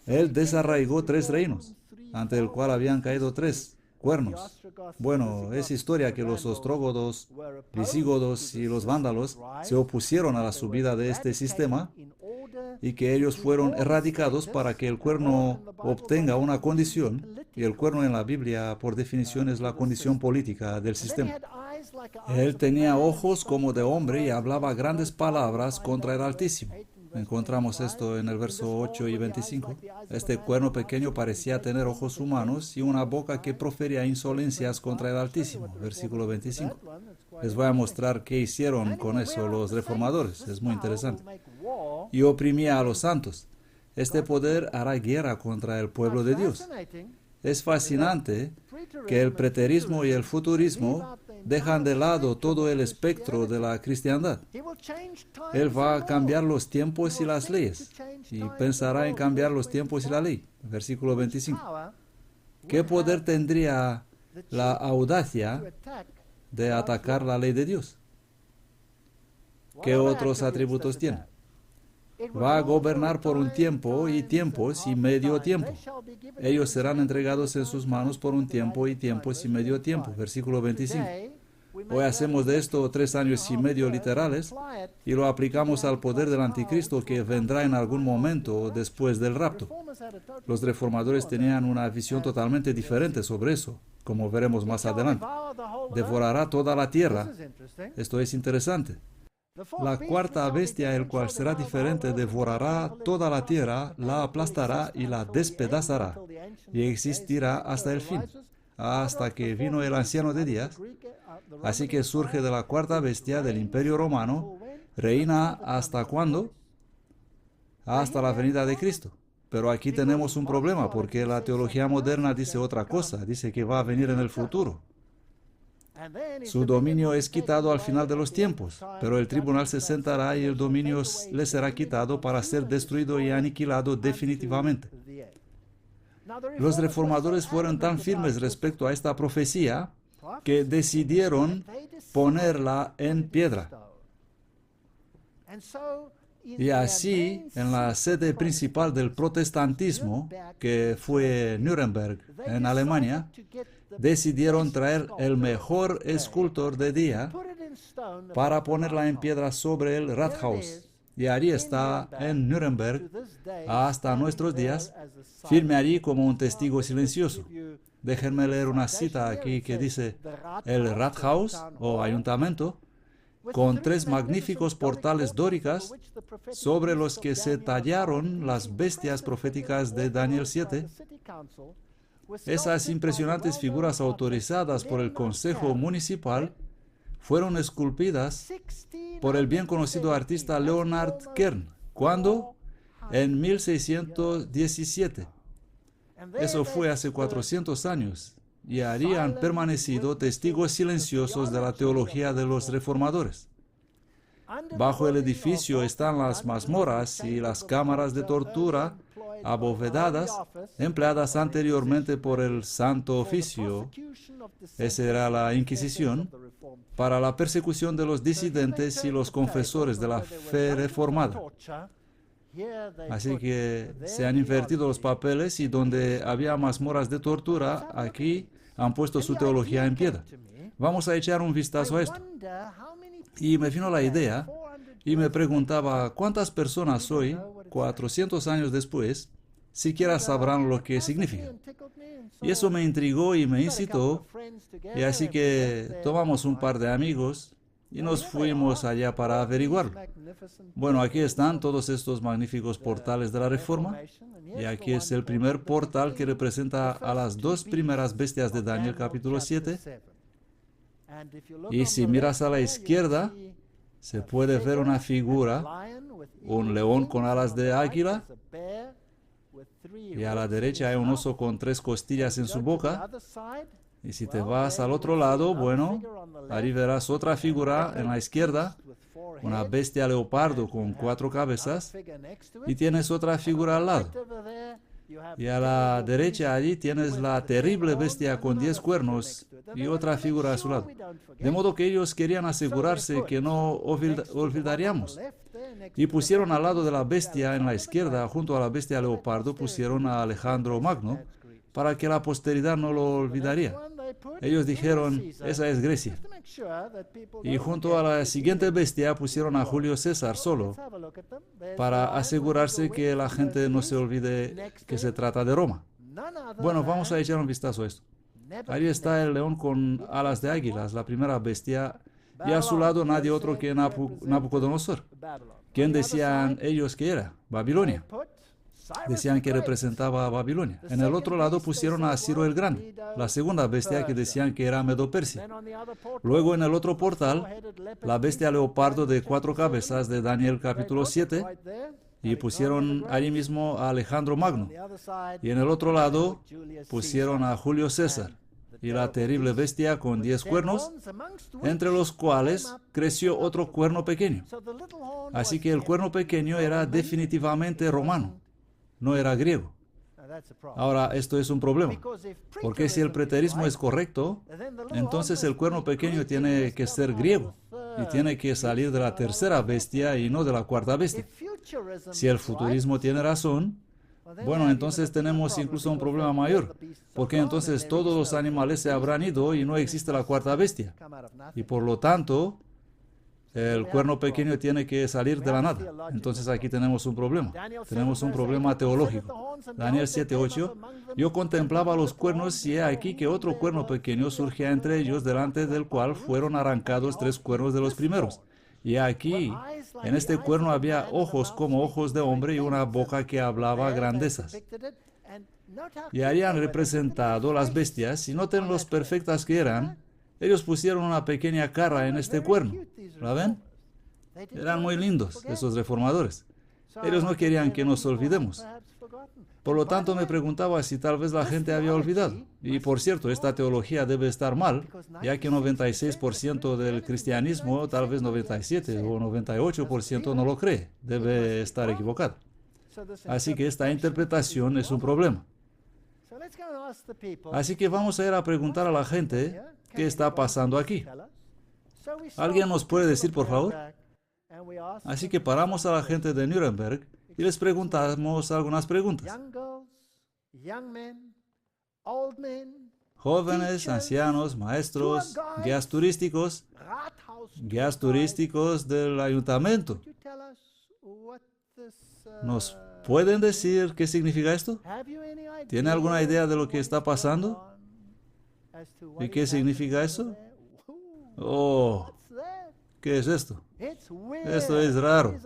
Él desarraigó 3 reinos, ante el cual habían caído 3 cuernos. Bueno, es historia que los ostrógodos, visigodos y los vándalos se opusieron a la subida de este sistema y que ellos fueron erradicados para que el cuerno obtenga una condición, y el cuerno en la Biblia por definición es la condición política del sistema. Él tenía ojos como de hombre y hablaba grandes palabras contra el Altísimo. Encontramos esto en el verso 8 y 25. Este cuerno pequeño parecía tener ojos humanos y una boca que profería insolencias contra el Altísimo. Versículo 25. Les voy a mostrar qué hicieron con eso los reformadores. Es muy interesante. Y oprimía a los santos. Este poder hará guerra contra el pueblo de Dios. Es fascinante que el preterismo y el futurismo dejan de lado todo el espectro de la cristiandad. Él va a cambiar los tiempos y las leyes, y pensará en cambiar los tiempos y la ley. Versículo 25. ¿Qué poder tendría la audacia de atacar la ley de Dios? ¿Qué otros atributos tiene? Va a gobernar por un tiempo y tiempos y medio tiempo. Ellos serán entregados en sus manos por un tiempo y tiempos y medio tiempo. Versículo 25. Hoy hacemos de esto 3 años y medio literales y lo aplicamos al poder del anticristo que vendrá en algún momento después del rapto. Los reformadores tenían una visión totalmente diferente sobre eso, como veremos más adelante. Devorará toda la tierra. Esto es interesante. La cuarta bestia, el cual será diferente, devorará toda la tierra, la aplastará y la despedazará, y existirá hasta el fin, hasta que vino el anciano de días. Así que surge de la cuarta bestia del Imperio Romano, reina ¿hasta cuándo? Hasta la venida de Cristo. Pero aquí tenemos un problema, porque la teología moderna dice otra cosa, dice que va a venir en el futuro. Su dominio es quitado al final de los tiempos, pero el tribunal se sentará y el dominio le será quitado para ser destruido y aniquilado definitivamente. Los reformadores fueron tan firmes respecto a esta profecía que decidieron ponerla en piedra. Y así, en la sede principal del protestantismo, que fue Nuremberg, en Alemania, decidieron traer el mejor escultor de día para ponerla en piedra sobre el Rathaus. Y allí está en Nuremberg hasta nuestros días, firme allí como un testigo silencioso. Déjenme leer una cita aquí que dice: el Rathaus, o ayuntamiento, con 3 magníficos portales dóricas sobre los que se tallaron las bestias proféticas de Daniel 7. Esas impresionantes figuras autorizadas por el Consejo Municipal fueron esculpidas por el bien conocido artista Leonard Kern. ¿Cuándo? En 1617. Eso fue hace 400 años. Y allí han permanecido testigos silenciosos de la teología de los reformadores. Bajo el edificio están las mazmorras y las cámaras de tortura abovedadas, empleadas anteriormente por el Santo Oficio, esa era la Inquisición, para la persecución de los disidentes y los confesores de la fe reformada. Así que se han invertido los papeles y donde había mazmorras de tortura, aquí han puesto su teología en piedra. Vamos a echar un vistazo a esto. Y me vino la idea y me preguntaba cuántas personas hoy, 400 años después, siquiera sabrán lo que significa. Y eso me intrigó y me incitó, y así que tomamos un par de amigos y nos fuimos allá para averiguarlo. Bueno, aquí están todos estos magníficos portales de la Reforma, y aquí es el primer portal que representa a las 2 primeras bestias de Daniel capítulo 7. Y si miras a la izquierda, se puede ver una figura, un león con alas de águila, y a la derecha hay un oso con 3 costillas en su boca. Y si te vas al otro lado, bueno, ahí verás otra figura en la izquierda, una bestia leopardo con 4 cabezas, y tienes otra figura al lado. Y a la derecha allí tienes la terrible bestia con 10 cuernos y otra figura a su lado. De modo que ellos querían asegurarse que no olvidaríamos. Y pusieron al lado de la bestia en la izquierda, junto a la bestia leopardo, pusieron a Alejandro Magno, para que la posteridad no lo olvidaría. Ellos dijeron, esa es Grecia. Y junto a la siguiente bestia pusieron a Julio César solo, para asegurarse que la gente no se olvide que se trata de Roma. Bueno, vamos a echar un vistazo a esto. Ahí está el león con alas de águilas, la primera bestia, y a su lado nadie otro que Nabucodonosor. ¿Quién decían ellos que era? Babilonia. Decían que representaba a Babilonia. En el otro lado pusieron a Ciro el Grande, la segunda bestia que decían que era Medo-Persia. Luego en el otro portal, la bestia leopardo de 4 cabezas de Daniel capítulo 7, y pusieron allí mismo a Alejandro Magno. Y en el otro lado pusieron a Julio César y la terrible bestia con 10 cuernos, entre los cuales creció otro cuerno pequeño. Así que el cuerno pequeño era definitivamente romano, no era griego. Ahora, esto es un problema, porque si el preterismo es correcto, entonces el cuerno pequeño tiene que ser griego y tiene que salir de la tercera bestia y no de la cuarta bestia. Si el futurismo tiene razón, bueno, entonces tenemos incluso un problema mayor, porque entonces todos los animales se habrán ido y no existe la cuarta bestia. Y por lo tanto, el cuerno pequeño tiene que salir de la nada. Entonces aquí tenemos un problema. Tenemos un problema teológico. Daniel 7:8. Yo contemplaba los cuernos y he aquí que otro cuerno pequeño surgía entre ellos, delante del cual fueron arrancados 3 cuernos de los primeros. Y aquí, en este cuerno había ojos como ojos de hombre y una boca que hablaba grandezas. Y habían representado las bestias, y noten los perfectas que eran. Ellos pusieron una pequeña cara en este cuerno. ¿La ven? Eran muy lindos, esos reformadores. Ellos no querían que nos olvidemos. Por lo tanto, me preguntaba si tal vez la gente había olvidado. Y por cierto, esta teología debe estar mal, ya que 96% del cristianismo, tal vez 97 o 98% no lo cree. Debe estar equivocado. Así que esta interpretación es un problema. Así que vamos a ir a preguntar a la gente qué está pasando aquí. ¿Alguien nos puede decir, por favor? Así que paramos a la gente de Nuremberg y les preguntamos algunas preguntas. Jóvenes, ancianos, maestros, guías turísticos del ayuntamiento. ¿Nos pueden decir qué significa esto? ¿Tiene alguna idea de lo que está pasando? ¿Y qué significa eso? Oh, ¿qué es esto? Esto es raro.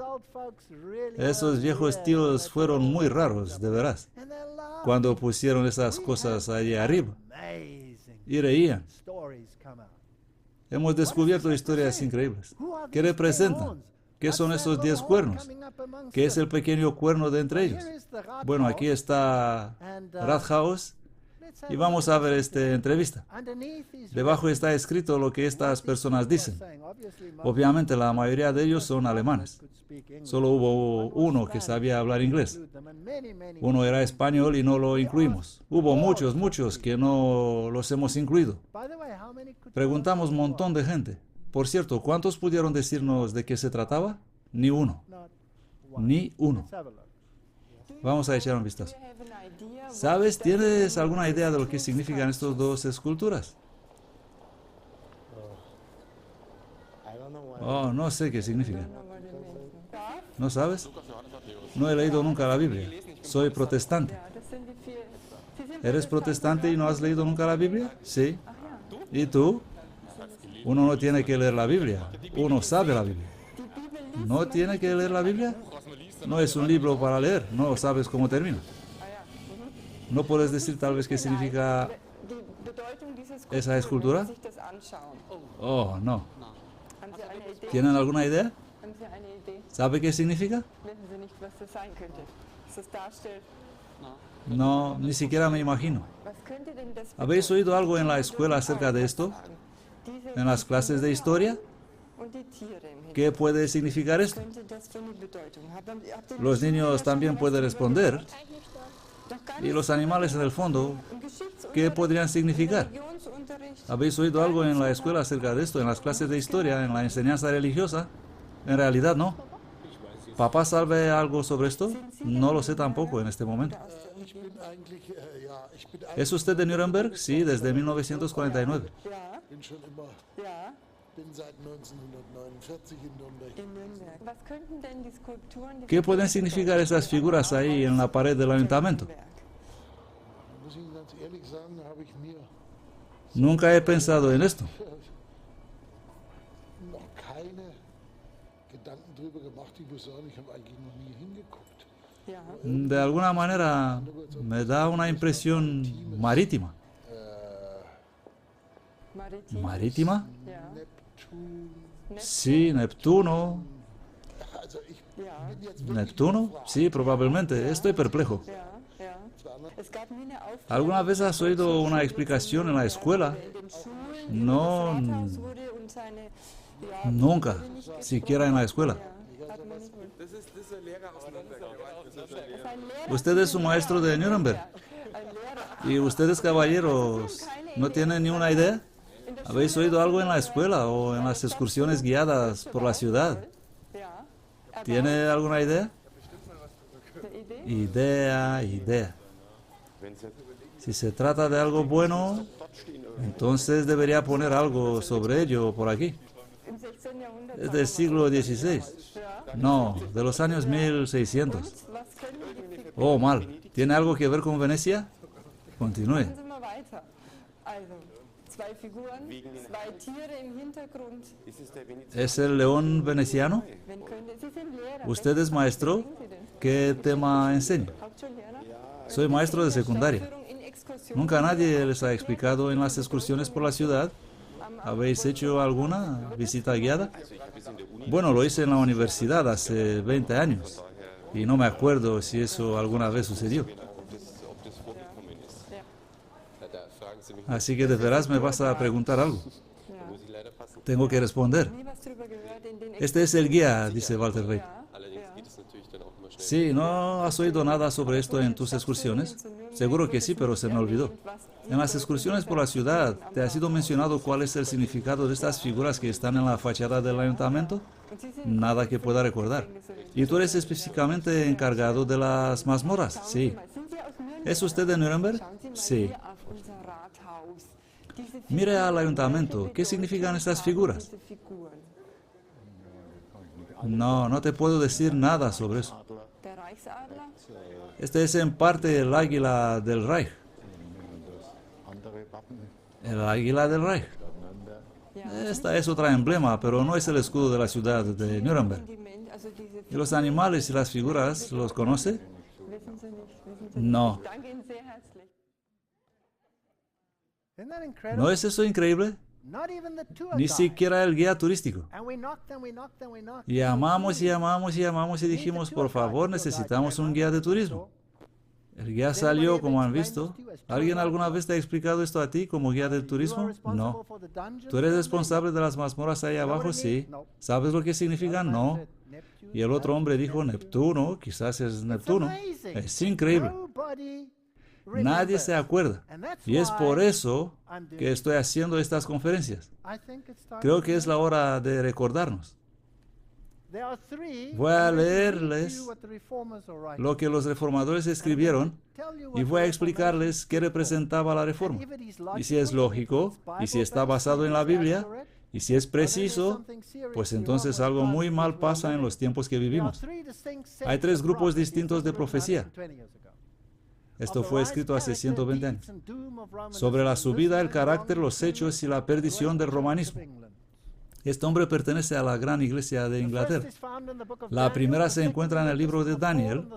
Esos viejos tíos fueron muy raros, de veras, cuando pusieron esas cosas allí arriba y reían. Hemos descubierto historias increíbles. ¿Qué representan? ¿Qué son esos 10 cuernos? ¿Qué es el pequeño cuerno de entre ellos? Bueno, aquí está Rathaus y vamos a ver esta entrevista. Debajo está escrito lo que estas personas dicen. Obviamente la mayoría de ellos son alemanes. Solo hubo uno que sabía hablar inglés. Uno era español y no lo incluimos. Hubo muchos que no los hemos incluido. Preguntamos un montón de gente. Por cierto, ¿cuántos pudieron decirnos de qué se trataba? Ni uno. Ni uno. Vamos a echar un vistazo. ¿Sabes? ¿Tienes alguna idea de lo que significan estas dos esculturas? Oh, no sé qué significa. ¿No sabes? No he leído nunca la Biblia. Soy protestante. ¿Eres protestante y no has leído nunca la Biblia? Sí. ¿Y tú? Uno no tiene que leer la Biblia. Uno sabe la Biblia. ¿No tiene que leer la Biblia? No es un libro para leer. No sabes cómo termina. ¿No puedes decir tal vez qué significa esa escultura? Oh, no. ¿Tienen alguna idea? ¿Sabe qué significa? No, ni siquiera me imagino. ¿Habéis oído algo en la escuela acerca de esto? ¿En las clases de historia? ¿Qué puede significar esto? Los niños también pueden responder. ¿Y los animales en el fondo, qué podrían significar? ¿Habéis oído algo en la escuela acerca de esto, en las clases de historia, en la enseñanza religiosa? En realidad no. ¿Papá sabe algo sobre esto? No lo sé tampoco en este momento. ¿Es usted de Nuremberg? Sí, desde 1949. ¿Qué pueden significar esas figuras ahí en la pared del ayuntamiento? Nunca he pensado en esto. De alguna manera me da una impresión marítima. ¿Marítima? Sí, Neptuno. ¿Neptuno? Sí, probablemente. Estoy perplejo. ¿Alguna vez has oído una explicación en la escuela? No, nunca, siquiera en la escuela. Usted es un maestro de Nuremberg. ¿Y ustedes, caballeros, no tienen ni una idea? ¿Habéis oído algo en la escuela o en las excursiones guiadas por la ciudad? ¿Tiene alguna idea? Idea. Si se trata de algo bueno, entonces debería poner algo sobre ello por aquí. Es del siglo XVI. No, de los años 1600. Oh, mal. ¿Tiene algo que ver con Venecia? Continúe. ¿Es el león veneciano? ¿Usted es maestro? ¿Qué tema enseña? Soy maestro de secundaria. ¿Nunca nadie les ha explicado en las excursiones por la ciudad? ¿Habéis hecho alguna visita guiada? Bueno, lo hice en la universidad hace 20 años y no me acuerdo si eso alguna vez sucedió. Así que de veras me vas a preguntar algo. Tengo que responder. Este es el guía, dice Walter Reich. Sí, ¿no has oído nada sobre esto en tus excursiones? Seguro que sí, pero se me olvidó. En las excursiones por la ciudad, ¿te ha sido mencionado cuál es el significado de estas figuras que están en la fachada del ayuntamiento? Nada que pueda recordar. ¿Y tú eres específicamente encargado de las mazmorras? Sí. ¿Es usted de Nuremberg? Sí. Mire al ayuntamiento. ¿Qué significan estas figuras? No, no te puedo decir nada sobre eso. Este es en parte el águila del Reich. El águila del Reich. Esta es otra emblema, pero no es el escudo de la ciudad de Nuremberg. ¿Y los animales y las figuras, los conoce? No. ¿No es eso increíble? Ni siquiera el guía turístico. Y llamamos y llamamos y llamamos y dijimos, por favor, necesitamos un guía de turismo. El guía salió, como han visto. ¿Alguien alguna vez te ha explicado esto a ti como guía del turismo? No. ¿Tú eres responsable de las mazmorras ahí abajo? Sí. ¿Sabes lo que significan? No. Y el otro hombre dijo, Neptuno, quizás es Neptuno. Es increíble. Nadie se acuerda. Y es por eso que estoy haciendo estas conferencias. Creo que es la hora de recordarnos. Voy a leerles lo que los reformadores escribieron y voy a explicarles qué representaba la reforma. Y si es lógico, y si está basado en la Biblia, y si es preciso, pues entonces algo muy mal pasa en los tiempos que vivimos. Hay 3 grupos distintos de profecía. Esto fue escrito hace 120 años. Sobre la subida, el carácter, los hechos y la perdición del romanismo. Este hombre pertenece a la gran iglesia de Inglaterra. La primera se encuentra en el libro de Daniel,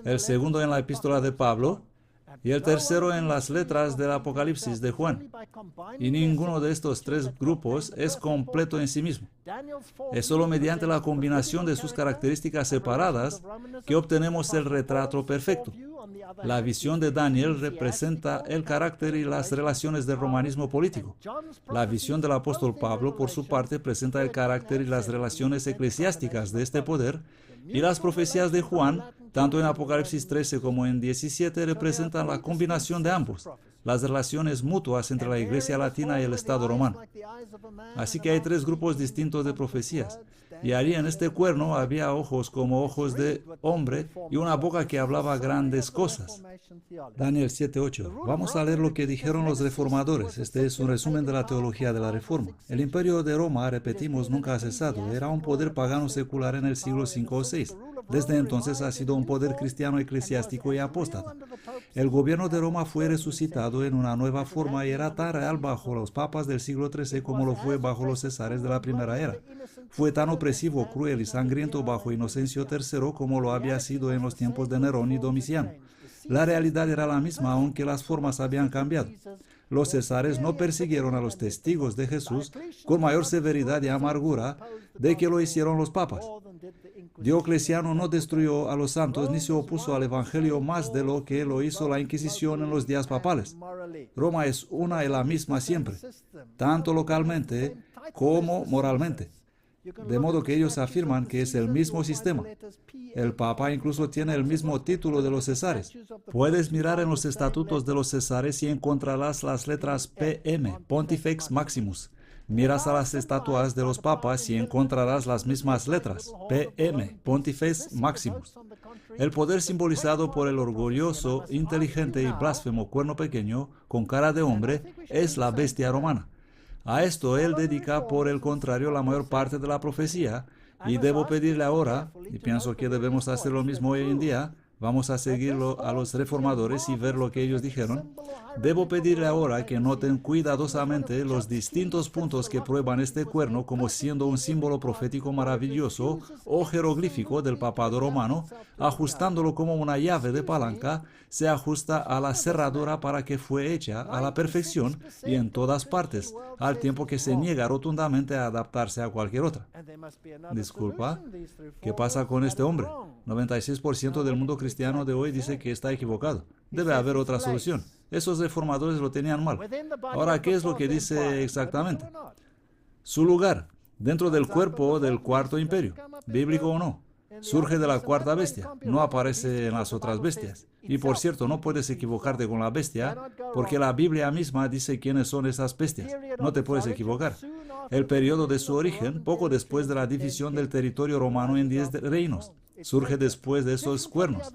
el segundo en la epístola de Pablo y el tercero en las letras del Apocalipsis de Juan. Y ninguno de estos 3 grupos es completo en sí mismo. Es solo mediante la combinación de sus características separadas que obtenemos el retrato perfecto. La visión de Daniel representa el carácter y las relaciones del romanismo político. La visión del apóstol Pablo, por su parte, presenta el carácter y las relaciones eclesiásticas de este poder, y las profecías de Juan, tanto en Apocalipsis 13 como en 17, representan la combinación de ambos, las relaciones mutuas entre la Iglesia Latina y el Estado romano. Así que hay 3 grupos distintos de profecías. Y allí en este cuerno había ojos como ojos de hombre y una boca que hablaba grandes cosas. Daniel 7:8. Vamos a leer lo que dijeron los reformadores. Este es un resumen de la teología de la Reforma. El imperio de Roma, repetimos, nunca ha cesado. Era un poder pagano secular en el siglo V o VI. Desde entonces ha sido un poder cristiano eclesiástico y apóstata. El gobierno de Roma fue resucitado en una nueva forma y era tan real bajo los papas del siglo XIII como lo fue bajo los cesares de la primera era. Fue tan opresivo, cruel y sangriento bajo Inocencio III como lo había sido en los tiempos de Nerón y Domiciano. La realidad era la misma, aunque las formas habían cambiado. Los cesares no persiguieron a los testigos de Jesús con mayor severidad y amargura de que lo hicieron los papas. Diocleciano no destruyó a los santos ni se opuso al Evangelio más de lo que lo hizo la Inquisición en los días papales. Roma es una y la misma siempre, tanto localmente como moralmente. De modo que ellos afirman que es el mismo sistema. El Papa incluso tiene el mismo título de los cesares. Puedes mirar en los estatutos de los cesares y encontrarás las letras PM, Pontifex Maximus. Miras a las estatuas de los papas y encontrarás las mismas letras, PM, Pontifex Maximus. El poder simbolizado por el orgulloso, inteligente y blasfemo cuerno pequeño, con cara de hombre, es la bestia romana. A esto él dedica, por el contrario, la mayor parte de la profecía, y debo pedirle ahora, y pienso que debemos hacer lo mismo hoy en día, Vamos a seguirlo a los reformadores y ver lo que ellos dijeron. Debo pedirle ahora que noten cuidadosamente los distintos puntos que prueban este cuerno como siendo un símbolo profético maravilloso o jeroglífico del papado romano, ajustándolo como una llave de palanca, se ajusta a la cerradura para que fue hecha a la perfección y en todas partes, al tiempo que se niega rotundamente a adaptarse a cualquier otra. Disculpa, ¿qué pasa con este hombre? 96% del mundo cristiano de hoy dice que está equivocado. Debe haber otra solución. Esos reformadores lo tenían mal. Ahora, ¿qué es lo que dice exactamente? Su lugar, dentro del cuerpo del cuarto imperio, bíblico o no, surge de la cuarta bestia, no aparece en las otras bestias. Y por cierto, no puedes equivocarte con la bestia, porque la Biblia misma dice quiénes son esas bestias. No te puedes equivocar. El periodo de su origen, poco después de la división del territorio romano en 10 reinos, surge después de esos cuernos.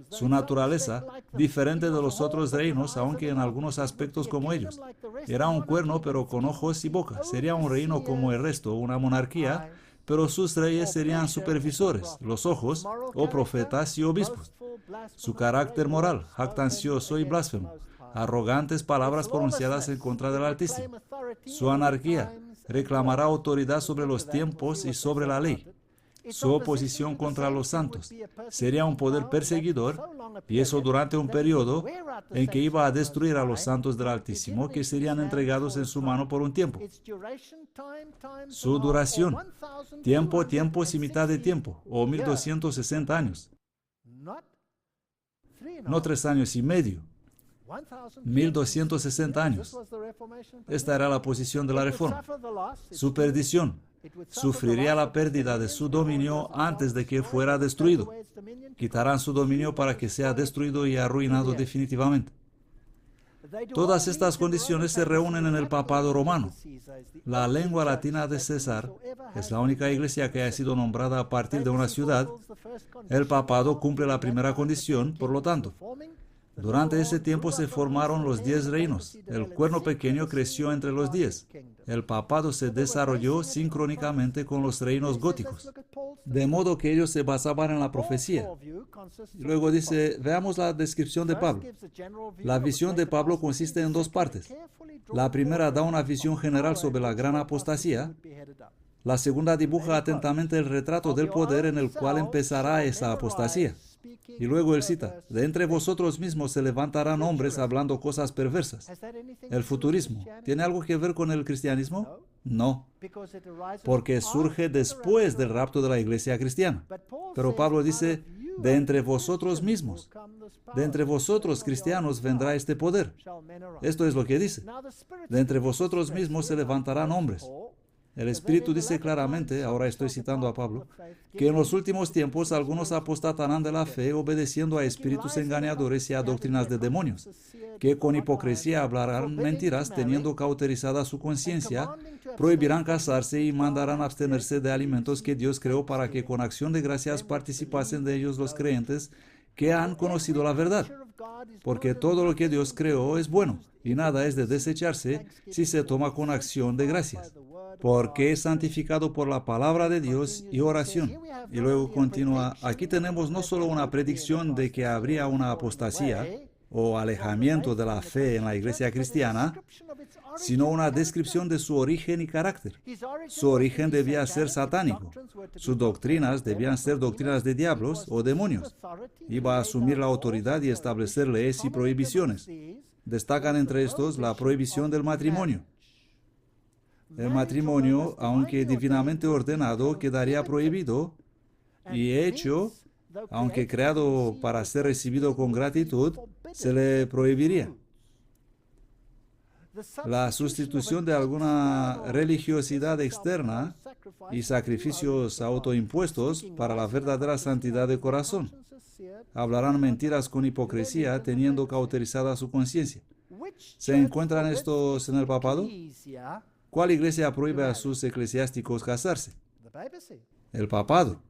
Su naturaleza, diferente de los otros reinos, aunque en algunos aspectos como ellos. Era un cuerno, pero con ojos y boca. Sería un reino como el resto, una monarquía, pero sus reyes serían supervisores, los ojos, o profetas y obispos. Su carácter moral, jactancioso y blasfemo, arrogantes palabras pronunciadas en contra del Altísimo. Su anarquía, reclamará autoridad sobre los tiempos y sobre la ley. Su oposición contra los santos sería un poder perseguidor, y eso durante un periodo en que iba a destruir a los santos del Altísimo, que serían entregados en su mano por un tiempo. Su duración, tiempo, tiempos y mitad de tiempo, o 1260 años. No 3 años y medio. 1260 años. Esta era la posición de la Reforma. Su perdición. Sufriría la pérdida de su dominio antes de que fuera destruido. Quitarán su dominio para que sea destruido y arruinado definitivamente. Todas estas condiciones se reúnen en el papado romano. La lengua latina de César es la única iglesia que ha sido nombrada a partir de una ciudad. El papado cumple la primera condición, por lo tanto. Durante ese tiempo se formaron los 10 reinos. El cuerno pequeño creció entre los 10. El papado se desarrolló sincrónicamente con los reinos góticos, de modo que ellos se basaban en la profecía. Y luego dice, veamos la descripción de Pablo. La visión de Pablo consiste en 2 partes. La primera da una visión general sobre la gran apostasía. La segunda dibuja atentamente el retrato del poder en el cual empezará esa apostasía. Y luego él cita, de entre vosotros mismos se levantarán hombres hablando cosas perversas. El futurismo, ¿tiene algo que ver con el cristianismo? No, porque surge después del rapto de la iglesia cristiana. Pero Pablo dice, de entre vosotros mismos, de entre vosotros cristianos vendrá este poder. Esto es lo que dice. De entre vosotros mismos se levantarán hombres. El Espíritu dice claramente, ahora estoy citando a Pablo, que en los últimos tiempos algunos apostatarán de la fe obedeciendo a espíritus engañadores y a doctrinas de demonios, que con hipocresía hablarán mentiras teniendo cauterizada su conciencia, prohibirán casarse y mandarán abstenerse de alimentos que Dios creó para que con acción de gracias participasen de ellos los creyentes que han conocido la verdad. Porque todo lo que Dios creó es bueno y nada es de desecharse si se toma con acción de gracias, porque es santificado por la palabra de Dios y oración. Y luego continúa, aquí tenemos no solo una predicción de que habría una apostasía o alejamiento de la fe en la iglesia cristiana, sino una descripción de su origen y carácter. Su origen debía ser satánico. Sus doctrinas debían ser doctrinas de diablos o demonios. Iba a asumir la autoridad y establecer leyes y prohibiciones. Destacan entre estos la prohibición del matrimonio. El matrimonio, aunque divinamente ordenado, quedaría prohibido, y hecho, aunque creado para ser recibido con gratitud, se le prohibiría. La sustitución de alguna religiosidad externa y sacrificios autoimpuestos para la verdadera santidad de corazón. Hablarán mentiras con hipocresía, teniendo cauterizada su conciencia. ¿Se encuentran estos en el papado? ¿Cuál iglesia prohíbe a sus eclesiásticos casarse? El papado.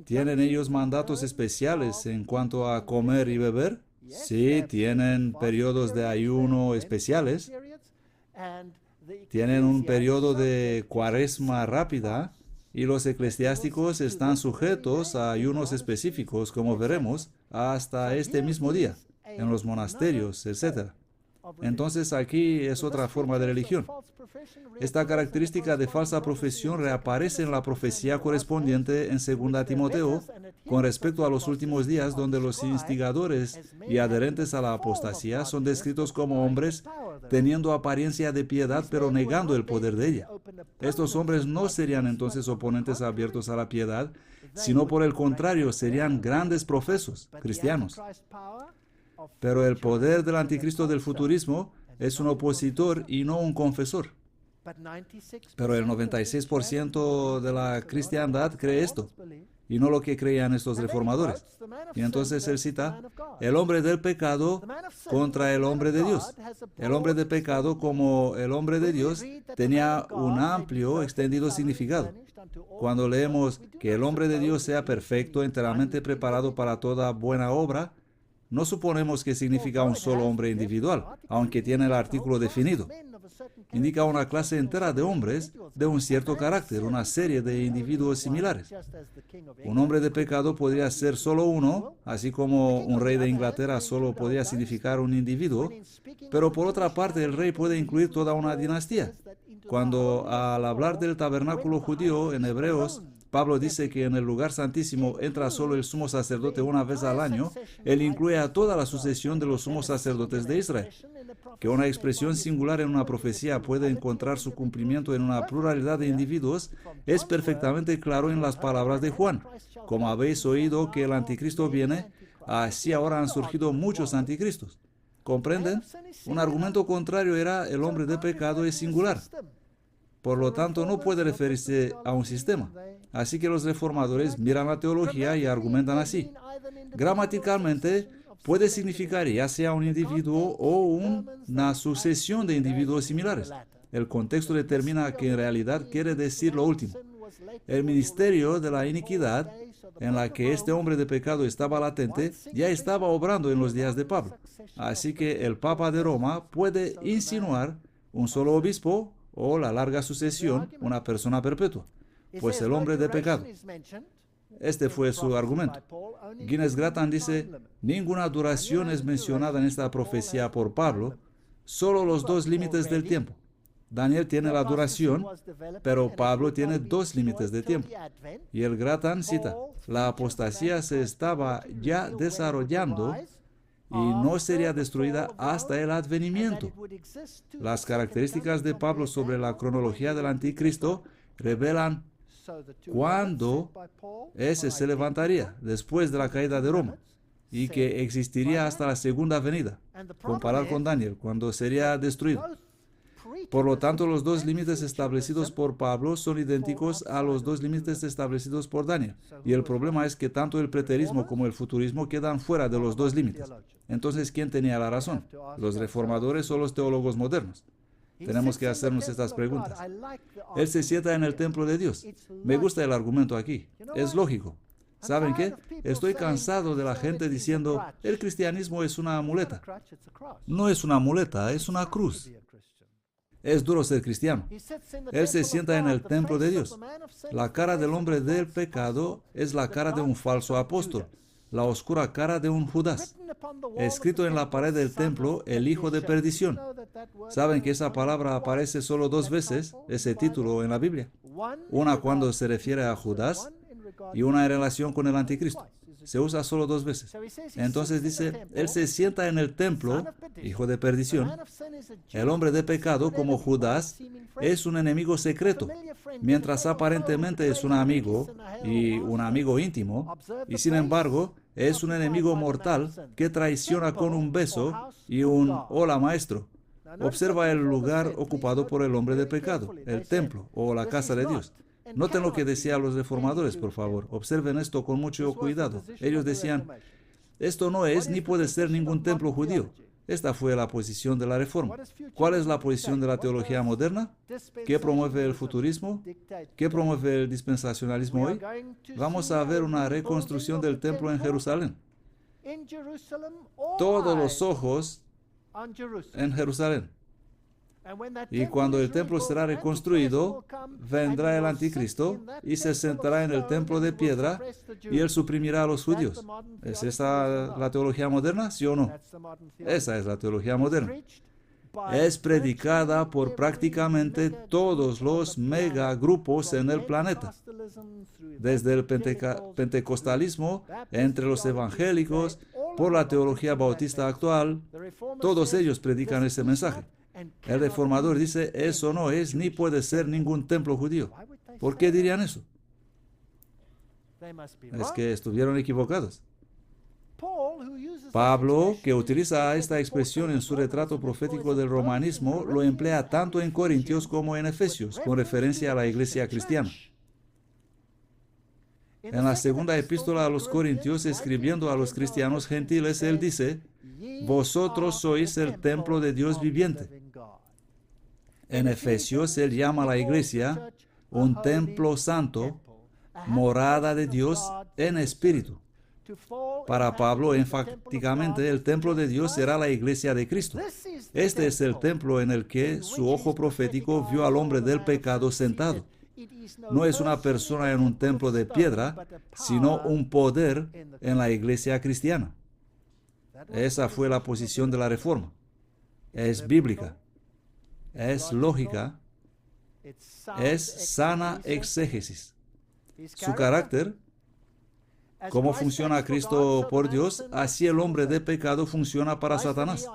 ¿Tienen ellos mandatos especiales en cuanto a comer y beber? Sí, tienen periodos de ayuno especiales. Tienen un periodo de cuaresma rápida Y los eclesiásticos están sujetos a ayunos específicos, como veremos, hasta este mismo día, en los monasterios, etc. Entonces aquí es otra forma de religión. Esta característica de falsa profesión reaparece en la profecía correspondiente en 2 Timoteo con respecto a los últimos días, donde los instigadores y adherentes a la apostasía son descritos como hombres teniendo apariencia de piedad pero negando el poder de ella. Estos hombres no serían entonces oponentes abiertos a la piedad, sino por el contrario serían grandes profesos cristianos. Pero el poder del anticristo del futurismo es un opositor y no un confesor. Pero el 96% de la cristiandad cree esto, y no lo que creían estos reformadores. Y entonces él cita, el hombre del pecado contra el hombre de Dios. El hombre de pecado, como el hombre de Dios, tenía un amplio, extendido significado. Cuando leemos que el hombre de Dios sea perfecto, enteramente preparado para toda buena obra, no suponemos que significa un solo hombre individual, aunque tiene el artículo definido. Indica una clase entera de hombres de un cierto carácter, una serie de individuos similares. Un hombre de pecado podría ser solo uno, así como un rey de Inglaterra solo podría significar un individuo, pero por otra parte el rey puede incluir toda una dinastía. Cuando al hablar del tabernáculo judío en Hebreos, Pablo dice que en el lugar santísimo entra solo el sumo sacerdote una vez al año, él incluye a toda la sucesión de los sumos sacerdotes de Israel. Que una expresión singular en una profecía puede encontrar su cumplimiento en una pluralidad de individuos es perfectamente claro en las palabras de Juan. Como habéis oído que el anticristo viene, así ahora han surgido muchos anticristos. ¿Comprenden? Un argumento contrario era el hombre de pecado es singular. Por lo tanto, no puede referirse a un sistema. Así que los reformadores miran la teología y argumentan así. Gramaticalmente, puede significar ya sea un individuo o una sucesión de individuos similares. El contexto determina que en realidad quiere decir lo último. El ministerio de la iniquidad, en la que este hombre de pecado estaba latente, ya estaba obrando en los días de Pablo. Así que el Papa de Roma puede insinuar un solo obispo o la larga sucesión, una persona perpetua, pues el hombre de pecado. Este fue su argumento. Guinness Grattan dice, ninguna duración es mencionada en esta profecía por Pablo, solo los dos límites del tiempo. Daniel tiene la duración, pero Pablo tiene dos límites de tiempo. Y el Grattan cita, la apostasía se estaba ya desarrollando y no sería destruida hasta el advenimiento. Las características de Pablo sobre la cronología del anticristo revelan cuándo ese se levantaría después de la caída de Roma y que existiría hasta la segunda venida, comparado con Daniel, cuando sería destruido. Por lo tanto, los dos límites establecidos por Pablo son idénticos a los dos límites establecidos por Daniel. Y el problema es que tanto el preterismo como el futurismo quedan fuera de los dos límites. Entonces, ¿quién tenía la razón? ¿Los reformadores o los teólogos modernos? Tenemos que hacernos estas preguntas. Él se sienta en el templo de Dios. Me gusta el argumento aquí. Es lógico. ¿Saben qué? Estoy cansado de la gente diciendo, el cristianismo es una muleta. No es una muleta, es una cruz. Es duro ser cristiano. Él se sienta en el templo de Dios. La cara del hombre del pecado es la cara de un falso apóstol, la oscura cara de un Judas. Escrito en la pared del templo, el hijo de perdición. ¿Saben que esa palabra aparece solo dos veces, ese título en la Biblia? Una cuando se refiere a Judas y una en relación con el anticristo. Se usa solo dos veces. Entonces dice, él se sienta en el templo, hijo de perdición. El hombre de pecado, como Judas, es un enemigo secreto, mientras aparentemente es un amigo y un amigo íntimo, y sin embargo es un enemigo mortal que traiciona con un beso y un hola maestro. Observa el lugar ocupado por el hombre de pecado, el templo o la casa de Dios. Noten lo que decían los reformadores, por favor. Observen esto con mucho cuidado. Ellos decían, esto no es ni puede ser ningún templo judío. Esta fue la posición de la Reforma. ¿Cuál es la posición de la teología moderna? ¿Qué promueve el futurismo? ¿Qué promueve el dispensacionalismo hoy? Vamos a ver una reconstrucción del templo en Jerusalén. Todos los ojos en Jerusalén. Y cuando el templo será reconstruido, vendrá el anticristo y se sentará en el templo de piedra y él suprimirá a los judíos. ¿Es esa la teología moderna? ¿Sí o no? Esa es la teología moderna. Es predicada por prácticamente todos los megagrupos en el planeta. Desde el pentecostalismo, entre los evangélicos, por la teología bautista actual, todos ellos predican ese mensaje. El reformador dice, eso no es ni puede ser ningún templo judío. ¿Por qué dirían eso? Es que estuvieron equivocados. Pablo, que utiliza esta expresión en su retrato profético del romanismo, lo emplea tanto en Corintios como en Efesios, con referencia a la iglesia cristiana. En la segunda epístola a los Corintios, escribiendo a los cristianos gentiles, él dice, vosotros sois el templo de Dios viviente. En Efesios, él llama a la iglesia un templo santo, morada de Dios en espíritu. Para Pablo, enfáticamente, el templo de Dios será la iglesia de Cristo. Este es el templo en el que su ojo profético vio al hombre del pecado sentado. No es una persona en un templo de piedra, sino un poder en la iglesia cristiana. Esa fue la posición de la Reforma. Es bíblica, es lógica, es sana exégesis. Su carácter, cómo funciona Cristo por Dios, así el hombre de pecado funciona para Satanás.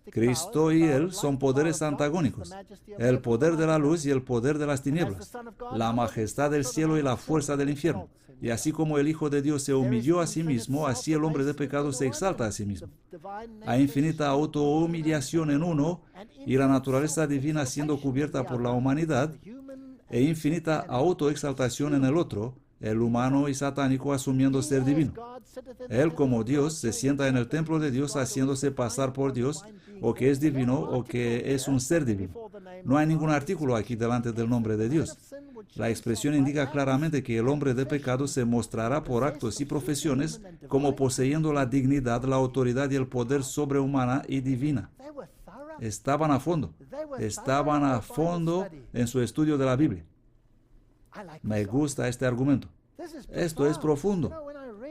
Cristo y él son poderes antagónicos, el poder de la luz y el poder de las tinieblas, la majestad del cielo y la fuerza del infierno. Y así como el Hijo de Dios se humilló a sí mismo, así el hombre de pecado se exalta a sí mismo. Hay infinita autohumillación en uno y la naturaleza divina siendo cubierta por la humanidad, e infinita autoexaltación en el otro, el humano y satánico asumiendo ser divino. Él como Dios se sienta en el templo de Dios haciéndose pasar por Dios, o que es divino o que es un ser divino. No hay ningún artículo aquí delante del nombre de Dios. La expresión indica claramente que el hombre de pecado se mostrará por actos y profesiones como poseyendo la dignidad, la autoridad y el poder sobrehumana y divina. Estaban a fondo en su estudio de la Biblia. Me gusta este argumento. Esto es profundo.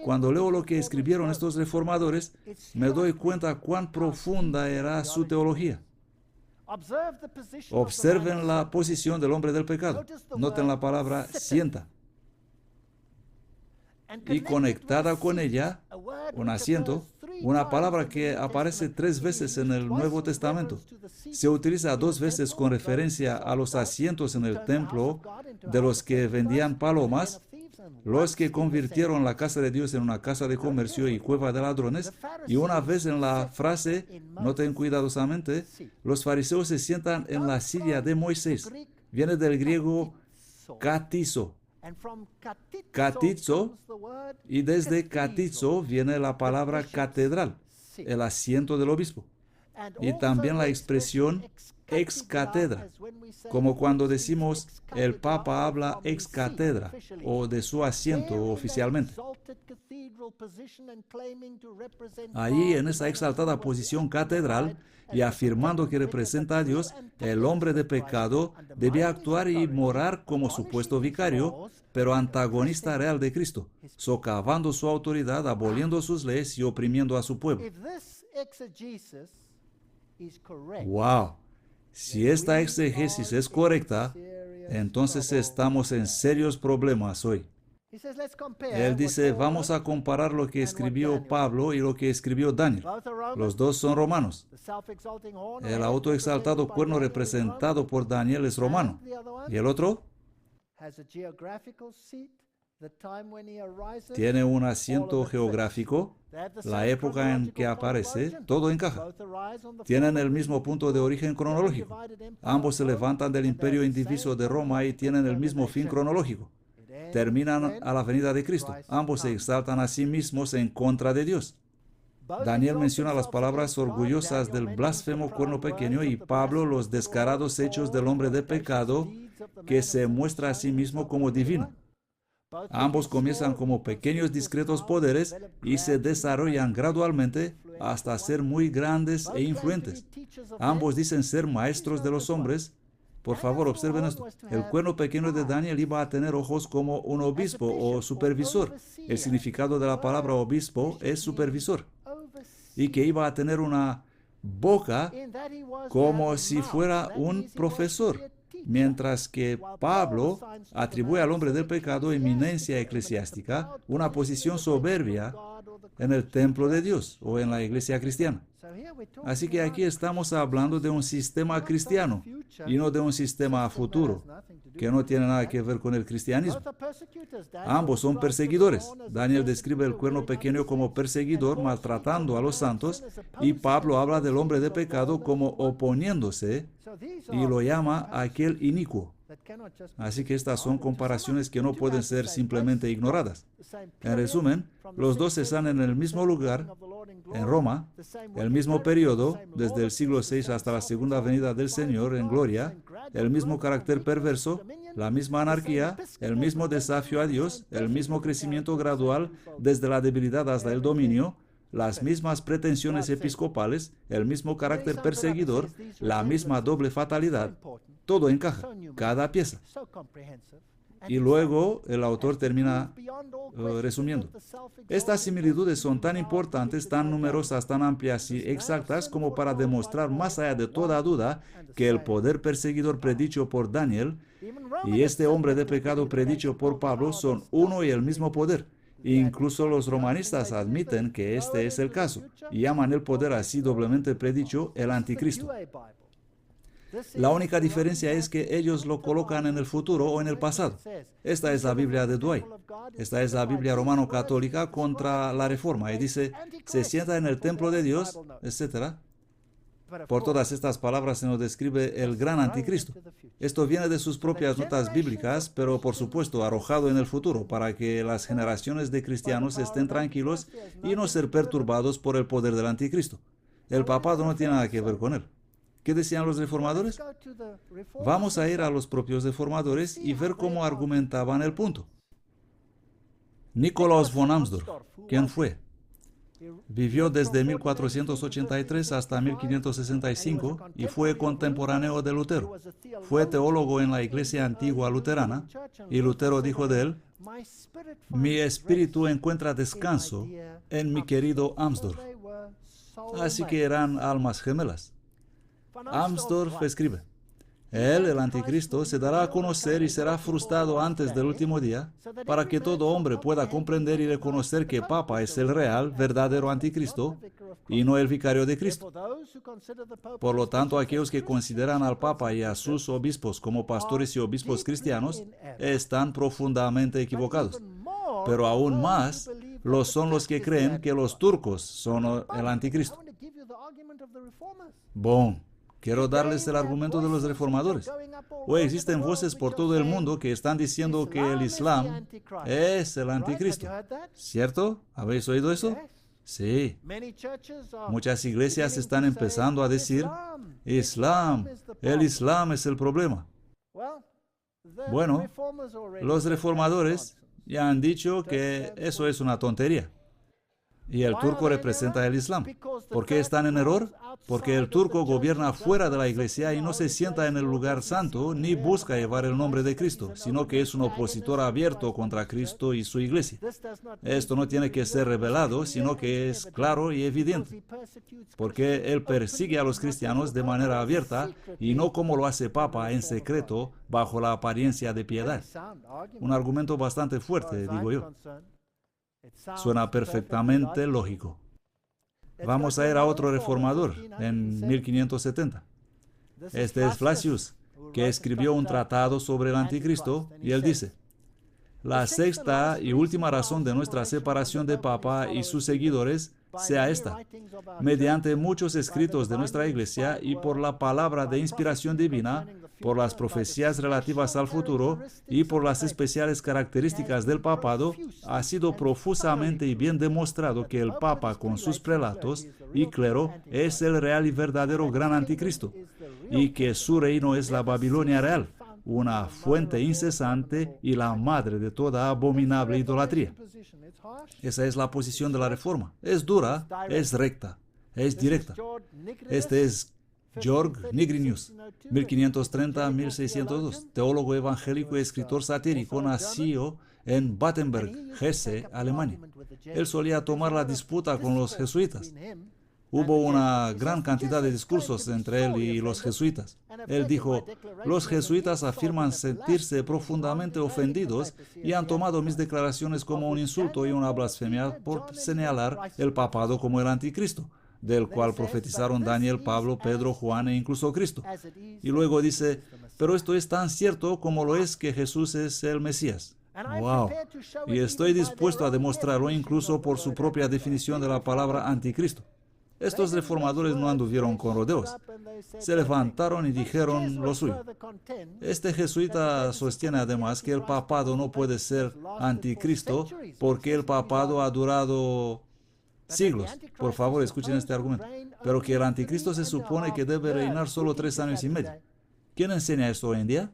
Cuando leo lo que escribieron estos reformadores, me doy cuenta cuán profunda era su teología. Observen la posición del hombre del pecado. Noten la palabra sienta. Y conectada con ella, un asiento, una palabra que aparece 3 veces en el Nuevo Testamento. Se utiliza 2 veces con referencia a los asientos en el templo de los que vendían palomas, los que convirtieron la casa de Dios en una casa de comercio y cueva de ladrones, y una vez en la frase, noten cuidadosamente, los fariseos se sientan en la silla de Moisés. Viene del griego katizo. Katizo, y desde katizo viene la palabra catedral, el asiento del obispo. Y también la expresión ex cátedra, como cuando decimos el Papa habla ex cátedra o de su asiento oficialmente. Ahí, en esa exaltada posición catedral y afirmando que representa a Dios, el hombre de pecado debía actuar y morar como supuesto vicario, pero antagonista real de Cristo, socavando su autoridad, aboliendo sus leyes y oprimiendo a su pueblo. ¡Wow! Si esta exégesis es correcta, entonces estamos en serios problemas hoy. Él dice, vamos a comparar lo que escribió Pablo y lo que escribió Daniel. Los dos son romanos. El autoexaltado cuerno representado por Daniel es romano. ¿Y el otro? Tiene un asiento geográfico, la época en que aparece, todo encaja. Tienen el mismo punto de origen cronológico. Ambos se levantan del imperio indiviso de Roma y tienen el mismo fin cronológico. Terminan a la venida de Cristo. Ambos se exaltan a sí mismos en contra de Dios. Daniel menciona las palabras orgullosas del blasfemo cuerno pequeño y Pablo los descarados hechos del hombre de pecado que se muestra a sí mismo como divino. Ambos comienzan como pequeños discretos poderes y se desarrollan gradualmente hasta ser muy grandes e influentes. Ambos dicen ser maestros de los hombres. Por favor, observen esto. El cuerno pequeño de Daniel iba a tener ojos como un obispo o supervisor. El significado de la palabra obispo es supervisor. Y que iba a tener una boca como si fuera un profesor. Mientras que Pablo atribuye al hombre del pecado eminencia eclesiástica, una posición soberbia en el templo de Dios o en la iglesia cristiana. Así que aquí estamos hablando de un sistema cristiano y no de un sistema futuro, que no tiene nada que ver con el cristianismo. Ambos son perseguidores. Daniel describe el cuerno pequeño como perseguidor, maltratando a los santos, y Pablo habla del hombre de pecado como oponiéndose y lo llama aquel inicuo. Así que estas son comparaciones que no pueden ser simplemente ignoradas. En resumen, los dos están en el mismo lugar, en Roma, el mismo periodo, desde el siglo VI hasta la segunda venida del Señor en gloria, el mismo carácter perverso, la misma anarquía, el mismo desafío a Dios, el mismo crecimiento gradual desde la debilidad hasta el dominio, las mismas pretensiones episcopales, el mismo carácter perseguidor, la misma doble fatalidad. Todo encaja, cada pieza. Y luego el autor termina resumiendo. Estas similitudes son tan importantes, tan numerosas, tan amplias y exactas como para demostrar más allá de toda duda que el poder perseguidor predicho por Daniel y este hombre de pecado predicho por Pablo son uno y el mismo poder. Incluso los romanistas admiten que este es el caso y llaman el poder así doblemente predicho el anticristo. La única diferencia es que ellos lo colocan en el futuro o en el pasado. Esta es la Biblia de Dwight. Esta es la Biblia romano-católica contra la Reforma y dice, se sienta en el templo de Dios, etc. Por todas estas palabras se nos describe el gran anticristo. Esto viene de sus propias notas bíblicas, pero por supuesto arrojado en el futuro, para que las generaciones de cristianos estén tranquilos y no ser perturbados por el poder del anticristo. El papado no tiene nada que ver con él. ¿Qué decían los reformadores? Vamos a ir a los propios reformadores y ver cómo argumentaban el punto. Nikolaus von Amsdorf, ¿quién fue? Vivió desde 1483 hasta 1565 y fue contemporáneo de Lutero. Fue teólogo en la iglesia antigua luterana y Lutero dijo de él, mi espíritu encuentra descanso en mi querido Amsdorf. Así que eran almas gemelas. Amsdorf escribe, él, el anticristo, se dará a conocer y será frustrado antes del último día, para que todo hombre pueda comprender y reconocer que Papa es el real, verdadero anticristo, y no el vicario de Cristo. Por lo tanto, aquellos que consideran al Papa y a sus obispos como pastores y obispos cristianos, están profundamente equivocados. Pero aún más, lo son los que creen que los turcos son el anticristo. Quiero darles el argumento de los reformadores. Hoy existen voces por todo el mundo que están diciendo que el Islam es el anticristo. ¿Cierto? ¿Habéis oído eso? Sí. Muchas iglesias están empezando a decir, el Islam es el problema. Bueno, los reformadores ya han dicho que eso es una tontería. Y el turco representa el Islam. ¿Por qué están en error? Porque el turco gobierna fuera de la iglesia y no se sienta en el lugar santo ni busca llevar el nombre de Cristo, sino que es un opositor abierto contra Cristo y su iglesia. Esto no tiene que ser revelado, sino que es claro y evidente. Porque él persigue a los cristianos de manera abierta y no como lo hace Papa en secreto bajo la apariencia de piedad. Un argumento bastante fuerte, digo yo. Suena perfectamente lógico. Vamos a ir a otro reformador en 1570. Este es Flacius, que escribió un tratado sobre el anticristo, y él dice, la sexta y última razón de nuestra separación de Papa y sus seguidores sea esta: mediante muchos escritos de nuestra iglesia y por la palabra de inspiración divina, por las profecías relativas al futuro y por las especiales características del papado, ha sido profusamente y bien demostrado que el Papa con sus prelatos y clero es el real y verdadero gran anticristo, y que su reino es la Babilonia real, una fuente incesante y la madre de toda abominable idolatría. Esa es la posición de la Reforma. Es dura, es recta, es directa. Este es Georg Nigrinus, 1530-1602, teólogo evangélico y escritor satírico, nació en Battenberg, Hesse, Alemania. Él solía tomar la disputa con los jesuitas. Hubo una gran cantidad de discursos entre él y los jesuitas. Él dijo: los jesuitas afirman sentirse profundamente ofendidos y han tomado mis declaraciones como un insulto y una blasfemia por señalar el papado como el anticristo, del cual profetizaron Daniel, Pablo, Pedro, Juan e incluso Cristo. Y luego dice: pero esto es tan cierto como lo es que Jesús es el Mesías. ¡Wow! Y estoy dispuesto a demostrarlo incluso por su propia definición de la palabra anticristo. Estos reformadores no anduvieron con rodeos. Se levantaron y dijeron lo suyo. Este jesuita sostiene además que el papado no puede ser anticristo porque el papado ha durado siglos. Por favor, escuchen este argumento. Pero que el anticristo se supone que debe reinar solo 3 años y medio. ¿Quién enseña esto hoy en día?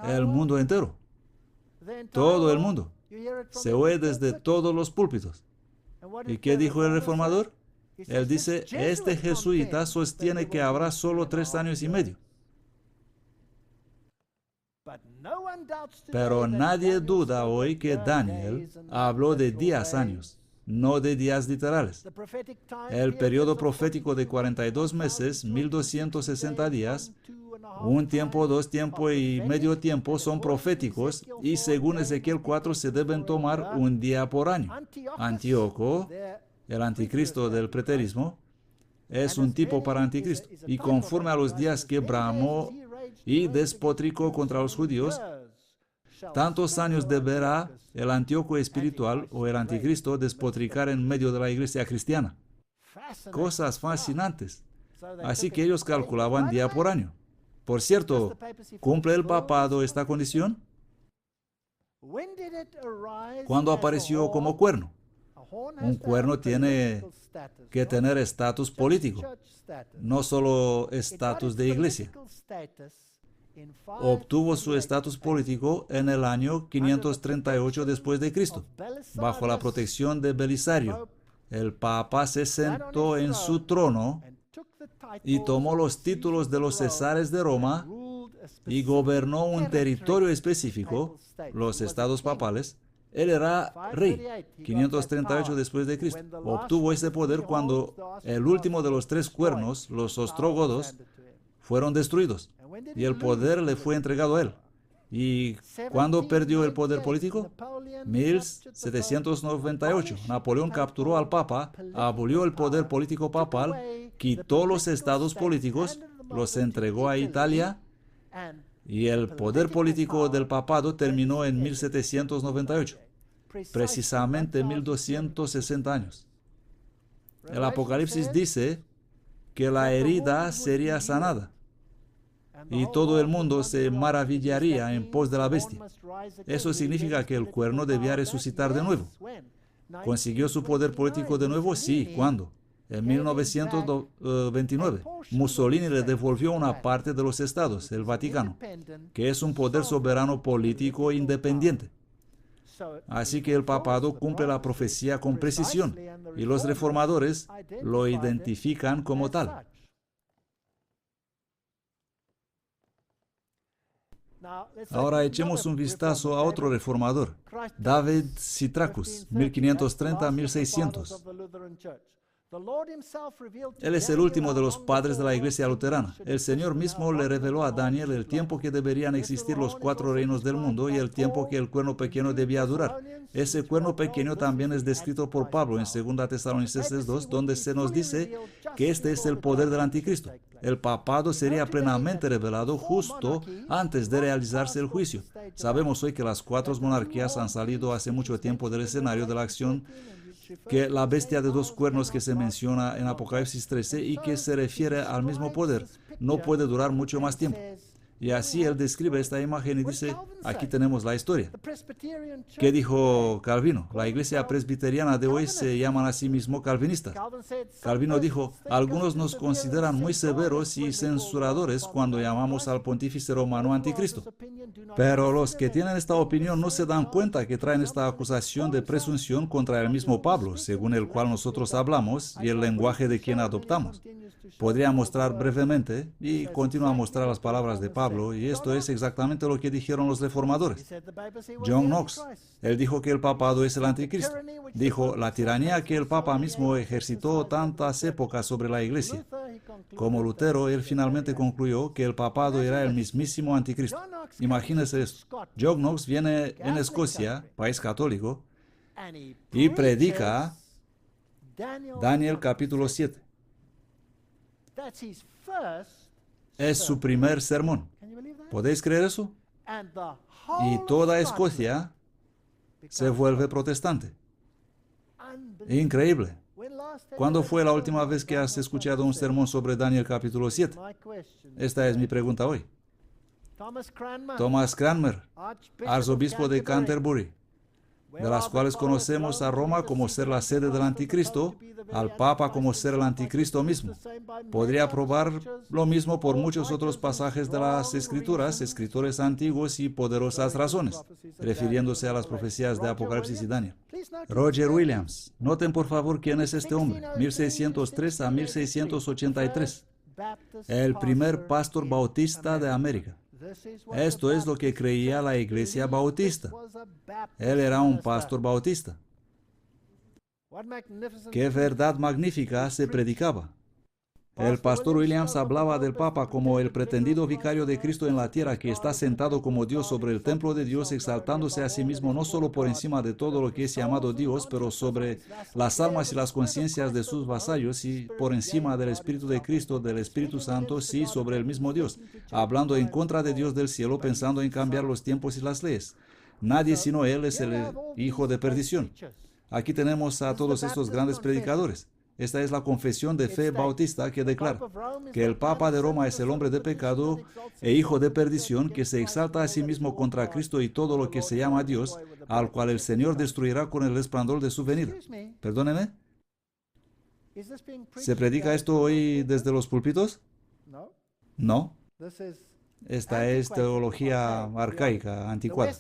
El mundo entero. Todo el mundo. Se oye desde todos los púlpitos. ¿Y qué dijo el reformador? Él dice: este jesuita sostiene que habrá solo 3 años y medio. Pero nadie duda hoy que Daniel habló de días, años, no de días literales. El periodo profético de 42 meses, 1260 días, un tiempo, 2 tiempos y medio tiempo son proféticos, y según Ezequiel 4 se deben tomar un día por año. Antíoco, el anticristo del preterismo, es un tipo para anticristo, y conforme a los días que bramó y despotricó contra los judíos, tantos años deberá el Antíoco espiritual o el anticristo despotricar en medio de la iglesia cristiana. Cosas fascinantes. Así que ellos calculaban día por año. Por cierto, ¿cumple el papado esta condición? ¿Cuándo apareció como cuerno? Un cuerno tiene que tener estatus político, no solo estatus de iglesia. Obtuvo su estatus político en el año 538 después de Cristo, bajo la protección de Belisario. El Papa se sentó en su trono y tomó los títulos de los cesares de Roma y gobernó un territorio específico, los estados papales. Él era rey, 538 después de Cristo. Obtuvo ese poder cuando el último de los 3 cuernos, los ostrógodos, fueron destruidos, y el poder le fue entregado a él. ¿Y cuándo perdió el poder político? 1798. Napoleón capturó al Papa, abolió el poder político papal, quitó los estados políticos, los entregó a Italia, y el poder político del papado terminó en 1798, precisamente 1260 años. El Apocalipsis dice que la herida sería sanada, y todo el mundo se maravillaría en pos de la bestia. Eso significa que el cuerno debía resucitar de nuevo. ¿Consiguió su poder político de nuevo? Sí. ¿Cuándo? En 1929, Mussolini le devolvió una parte de los estados, el Vaticano, que es un poder soberano político independiente. Así que el papado cumple la profecía con precisión, y los reformadores lo identifican como tal. Ahora echemos un vistazo a otro reformador, David Sitracus, 1530-1600. Él es el último de los padres de la iglesia luterana. El Señor mismo le reveló a Daniel el tiempo que deberían existir los 4 reinos del mundo y el tiempo que el cuerno pequeño debía durar. Ese cuerno pequeño también es descrito por Pablo en 2 Tesalonicenses 2, donde se nos dice que este es el poder del anticristo. El papado sería plenamente revelado justo antes de realizarse el juicio. Sabemos hoy que las 4 monarquías han salido hace mucho tiempo del escenario de la acción, que la bestia de 2 cuernos que se menciona en Apocalipsis 13 y que se refiere al mismo poder no puede durar mucho más tiempo. Y así él describe esta imagen y dice, aquí tenemos la historia. ¿Qué dijo Calvino? La iglesia presbiteriana de hoy se llaman a sí mismo calvinistas. Calvino dijo, algunos nos consideran muy severos y censuradores cuando llamamos al pontífice romano anticristo. Pero los que tienen esta opinión no se dan cuenta que traen esta acusación de presunción contra el mismo Pablo, según el cual nosotros hablamos y el lenguaje de quien adoptamos. Podría mostrar brevemente y continúa a mostrar las palabras de Pablo, y esto es exactamente lo que dijeron los reformadores. John Knox, él dijo que el papado es el anticristo. Dijo, la tiranía que el papa mismo ejercitó tantas épocas sobre la iglesia. Como Lutero, él finalmente concluyó que el papado era el mismísimo anticristo. Imagínense esto. John Knox viene en Escocia, país católico, y predica Daniel capítulo 7. Es su primer sermón. ¿Podéis creer eso? Y toda Escocia se vuelve protestante. Increíble. ¿Cuándo fue la última vez que has escuchado un sermón sobre Daniel capítulo 7? Esta es mi pregunta hoy. Thomas Cranmer, arzobispo de Canterbury, de las cuales conocemos a Roma como ser la sede del anticristo, al Papa como ser el anticristo mismo. Podría probar lo mismo por muchos otros pasajes de las Escrituras, escritores antiguos y poderosas razones, refiriéndose a las profecías de Apocalipsis y Daniel. Roger Williams. Noten por favor quién es este hombre, 1603 a 1683. El primer pastor bautista de América. Esto es lo que creía la iglesia bautista. Él era un pastor bautista. ¡Qué verdad magnífica se predicaba! El pastor Williams hablaba del Papa como el pretendido vicario de Cristo en la tierra que está sentado como Dios sobre el templo de Dios, exaltándose a sí mismo no solo por encima de todo lo que es llamado Dios, pero sobre las almas y las conciencias de sus vasallos y por encima del Espíritu de Cristo, del Espíritu Santo, sí, sobre el mismo Dios, hablando en contra de Dios del cielo, pensando en cambiar los tiempos y las leyes. Nadie sino Él es el hijo de perdición. Aquí tenemos a todos estos grandes predicadores. Esta es la confesión de fe bautista que declara que el Papa de Roma es el hombre de pecado e hijo de perdición que se exalta a sí mismo contra Cristo y todo lo que se llama Dios, al cual el Señor destruirá con el resplandor de su venida. Perdóneme. ¿Se predica esto hoy desde los púlpitos? No. Esta es teología arcaica, anticuada.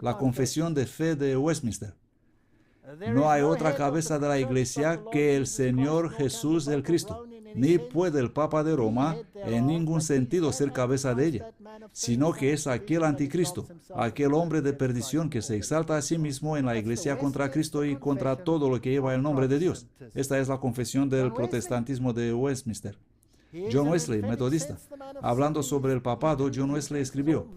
La confesión de fe de Westminster. No hay otra cabeza de la iglesia que el Señor Jesús el Cristo, ni puede el Papa de Roma en ningún sentido ser cabeza de ella, sino que es aquel anticristo, aquel hombre de perdición que se exalta a sí mismo en la iglesia contra Cristo y contra todo lo que lleva el nombre de Dios. Esta es la confesión del protestantismo de Westminster. John Wesley, metodista, hablando sobre el papado, John Wesley escribió: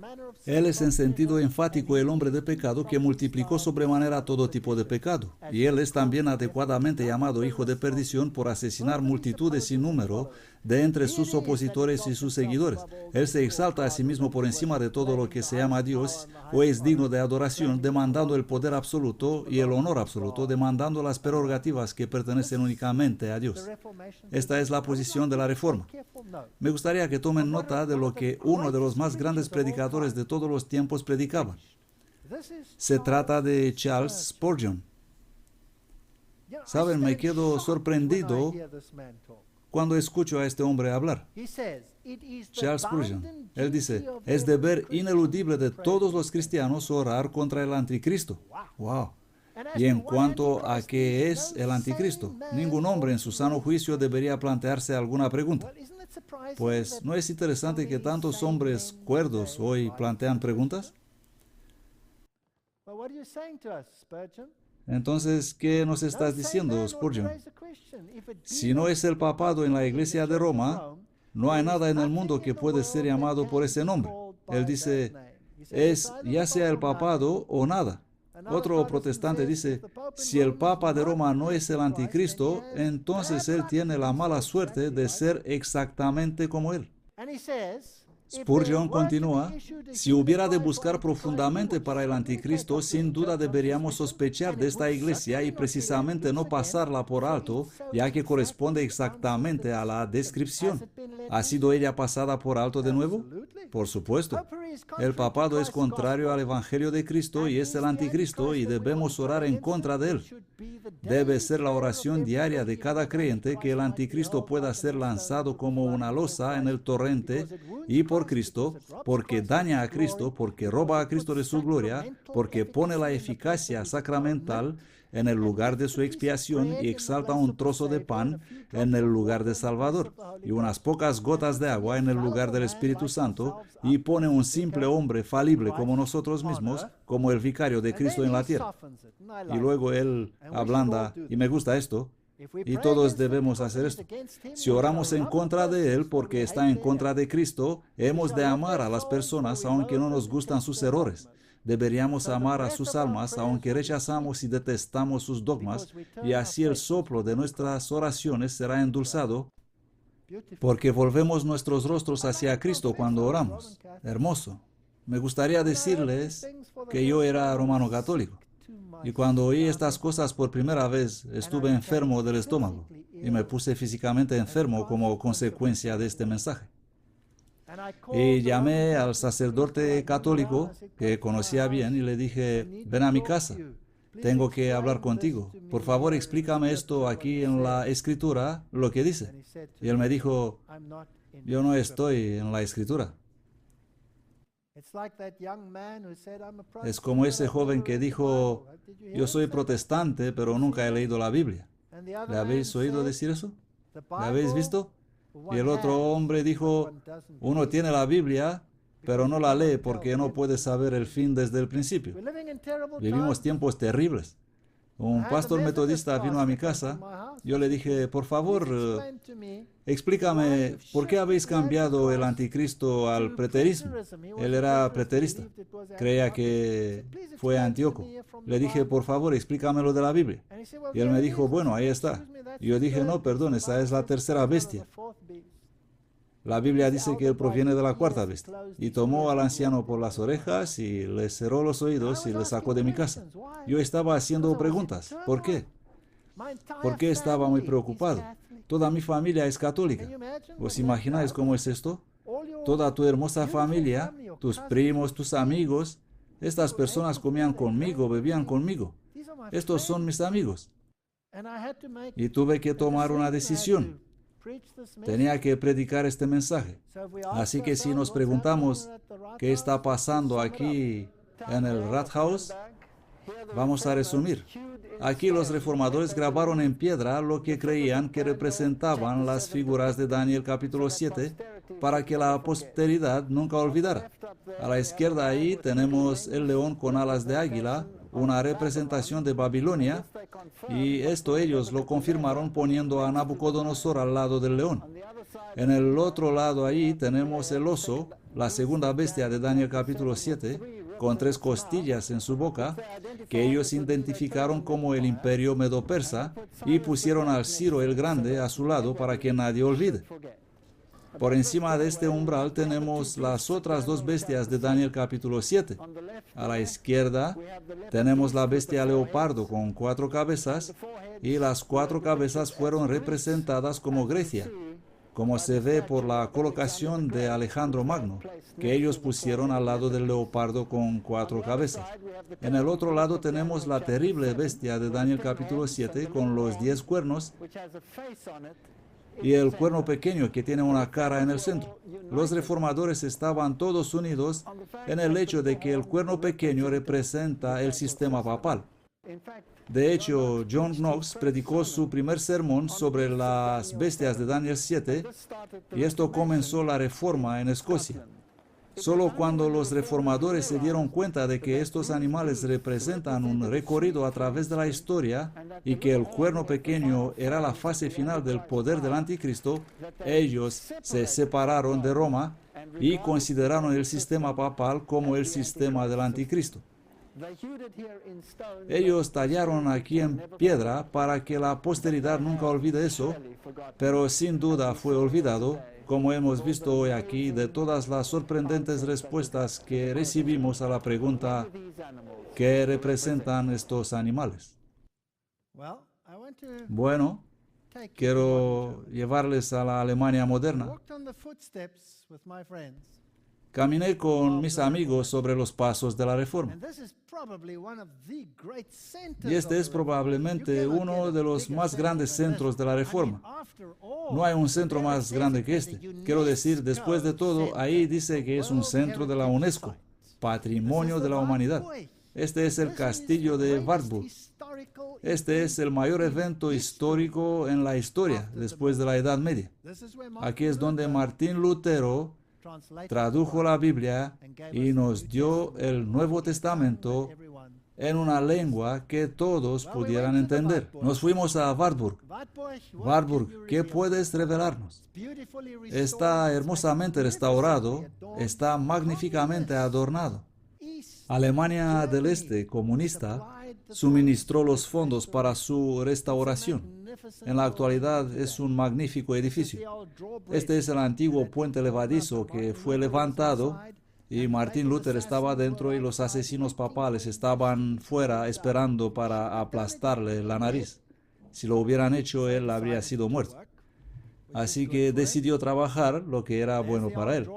Él es en sentido enfático el hombre de pecado que multiplicó sobremanera todo tipo de pecado, y Él es también adecuadamente llamado hijo de perdición por asesinar multitudes sin número de entre sus opositores y sus seguidores. Él se exalta a sí mismo por encima de todo lo que se llama Dios o es digno de adoración, demandando el poder absoluto y el honor absoluto, demandando las prerrogativas que pertenecen únicamente a Dios. Esta es la posición de la Reforma. Me gustaría que tomen nota de lo que uno de los más grandes predicadores de todos los tiempos predicaba. Se trata de Charles Spurgeon. Saben, me quedo sorprendido cuando escucho a este hombre hablar. Charles Spurgeon, él dice, es deber ineludible de todos los cristianos orar contra el anticristo. ¡Wow! Y en cuanto a qué es el anticristo, ningún hombre en su sano juicio debería plantearse alguna pregunta. Pues, ¿no es interesante que tantos hombres cuerdos hoy plantean preguntas? Entonces, ¿qué nos estás diciendo, Spurgeon? Si no es el papado en la iglesia de Roma, no hay nada en el mundo que puede ser llamado por ese nombre. Él dice, es ya sea el papado o nada. Otro protestante dice, si el Papa de Roma no es el anticristo, entonces él tiene la mala suerte de ser exactamente como él. Spurgeon continúa, si hubiera de buscar profundamente para el anticristo, sin duda deberíamos sospechar de esta iglesia y precisamente no pasarla por alto, ya que corresponde exactamente a la descripción. ¿Ha sido ella pasada por alto de nuevo? Por supuesto. El papado es contrario al Evangelio de Cristo y es el anticristo y debemos orar en contra de él. Debe ser la oración diaria de cada creyente que el anticristo pueda ser lanzado como una losa en el torrente y por Cristo, porque daña a Cristo, porque roba a Cristo de su gloria, porque pone la eficacia sacramental en el lugar de su expiación y exalta un trozo de pan en el lugar de Salvador y unas pocas gotas de agua en el lugar del Espíritu Santo y pone un simple hombre falible como nosotros mismos como el vicario de Cristo en la tierra. Y luego él ablanda, y me gusta esto, y todos debemos hacer esto. Si oramos en contra de él porque está en contra de Cristo, hemos de amar a las personas aunque no nos gustan sus errores. Deberíamos amar a sus almas aunque rechazamos y detestamos sus dogmas, y así el soplo de nuestras oraciones será endulzado porque volvemos nuestros rostros hacia Cristo cuando oramos. Hermoso. Me gustaría decirles que yo era romano católico. Y cuando oí estas cosas por primera vez, estuve enfermo del estómago y me puse físicamente enfermo como consecuencia de este mensaje. Y llamé al sacerdote católico que conocía bien y le dije, ven a mi casa, tengo que hablar contigo. Por favor, explícame esto aquí en la escritura, lo que dice. Y él me dijo, yo no estoy en la escritura. Es como ese joven que dijo, yo soy protestante, pero nunca he leído la Biblia. ¿Le habéis oído decir eso? ¿Le habéis visto? Y el otro hombre dijo, uno tiene la Biblia, pero no la lee porque no puede saber el fin desde el principio. Vivimos tiempos terribles. Un pastor metodista vino a mi casa. Yo le dije, por favor, explícame, ¿por qué habéis cambiado el anticristo al preterismo? Él era preterista. Creía que fue Antíoco. Le dije, por favor, explícamelo de la Biblia. Y él me dijo, bueno, ahí está. Y yo dije, no, perdón, esa es la tercera bestia. La Biblia dice que él proviene de la cuarta bestia. Y tomó al anciano por las orejas y le cerró los oídos y le sacó de mi casa. Yo estaba haciendo preguntas. ¿Por qué? Porque estaba muy preocupado. Toda mi familia es católica. ¿Os imagináis cómo es esto? Toda tu hermosa familia, tus primos, tus amigos, estas personas comían conmigo, bebían conmigo. Estos son mis amigos. Y tuve que tomar una decisión. Tenía que predicar este mensaje. Así que si nos preguntamos qué está pasando aquí en el Rathaus, vamos a resumir. Aquí los reformadores grabaron en piedra lo que creían que representaban las figuras de Daniel capítulo 7 para que la posteridad nunca olvidara. A la izquierda ahí tenemos el león con alas de águila, una representación de Babilonia, y esto ellos lo confirmaron poniendo a Nabucodonosor al lado del león. En el otro lado ahí tenemos el oso, la segunda bestia de Daniel capítulo 7, con 3 costillas en su boca, que ellos identificaron como el imperio medo-persa y pusieron al Ciro el Grande a su lado para que nadie olvide. Por encima de este umbral tenemos las otras 2 bestias de Daniel capítulo 7. A la izquierda tenemos la bestia leopardo con 4 cabezas y las 4 cabezas fueron representadas como Grecia, como se ve por la colocación de Alejandro Magno, que ellos pusieron al lado del leopardo con 4 cabezas. En el otro lado tenemos la terrible bestia de Daniel capítulo 7 con los 10 cuernos y el cuerno pequeño que tiene una cara en el centro. Los reformadores estaban todos unidos en el hecho de que el cuerno pequeño representa el sistema papal. De hecho, John Knox predicó su primer sermón sobre las bestias de Daniel 7 y esto comenzó la reforma en Escocia. Solo cuando los reformadores se dieron cuenta de que estos animales representan un recorrido a través de la historia y que el cuerno pequeño era la fase final del poder del anticristo, ellos se separaron de Roma y consideraron el sistema papal como el sistema del anticristo. Ellos tallaron aquí en piedra para que la posteridad nunca olvide eso, pero sin duda fue olvidado, como hemos visto hoy aquí, de todas las sorprendentes respuestas que recibimos a la pregunta ¿qué representan estos animales? Bueno, quiero llevarles a la Alemania moderna. Caminé con mis amigos sobre los pasos de la Reforma. Y este es probablemente uno de los más grandes centros de la Reforma. No hay un centro más grande que este. Quiero decir, después de todo, ahí dice que es un centro de la UNESCO, Patrimonio de la Humanidad. Este es el castillo de Wartburg. Este es el mayor evento histórico en la historia después de la Edad Media. Aquí es donde Martín Lutero tradujo la Biblia y nos dio el Nuevo Testamento en una lengua que todos pudieran entender. Nos fuimos a Wartburg. Wartburg, ¿qué puedes revelarnos? Está hermosamente restaurado, está magníficamente adornado. Alemania del Este, comunista, suministró los fondos para su restauración. En la actualidad es un magnífico edificio. Este es el antiguo puente levadizo que fue levantado y Martín Lutero estaba dentro y los asesinos papales estaban fuera esperando para aplastarle la nariz. Si lo hubieran hecho, él habría sido muerto. Así que decidió trabajar lo que era bueno para él.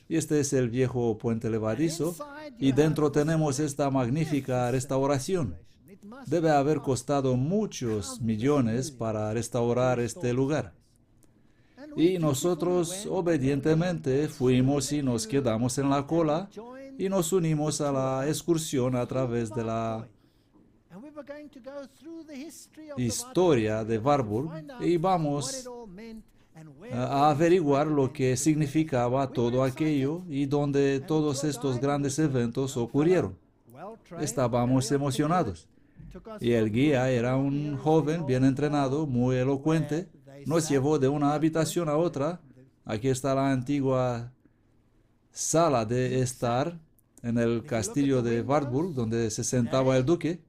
Y este es el viejo puente levadizo, y dentro tenemos esta magnífica restauración. Debe haber costado muchos millones para restaurar este lugar. Y nosotros obedientemente fuimos y nos quedamos en la cola y nos unimos a la excursión a través de la historia de Wartburg y vamos a averiguar lo que significaba todo aquello y donde todos estos grandes eventos ocurrieron. Estábamos emocionados. Y el guía era un joven bien entrenado, muy elocuente. Nos llevó de una habitación a otra. Aquí está la antigua sala de estar en el castillo de Wartburg, donde se sentaba el duque.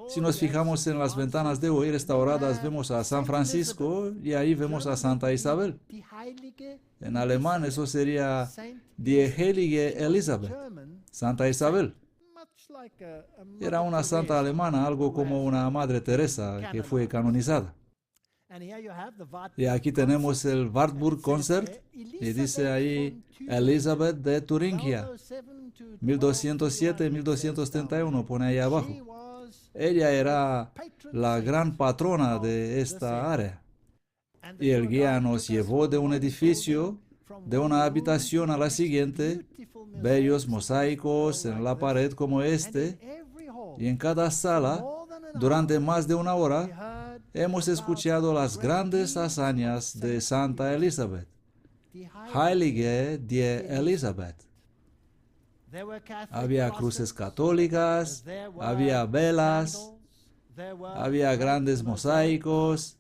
Si nos fijamos en las ventanas de hoy restauradas, vemos a San Francisco y ahí vemos a Santa Isabel. En alemán eso sería Die Heilige Elisabeth, Santa Isabel. Era una santa alemana, algo como una Madre Teresa que fue canonizada. Y aquí tenemos el Wartburg Concert y dice ahí Elizabeth de Turingia, 1207-1231, pone ahí abajo. Ella era la gran patrona de esta área. Y el guía nos llevó de un edificio, de una habitación a la siguiente, bellos mosaicos en la pared como este, y en cada sala, durante más de una hora, hemos escuchado las grandes hazañas de Santa Elizabeth, Heilige die Elisabeth. Había cruces católicas, había velas, había grandes mosaicos,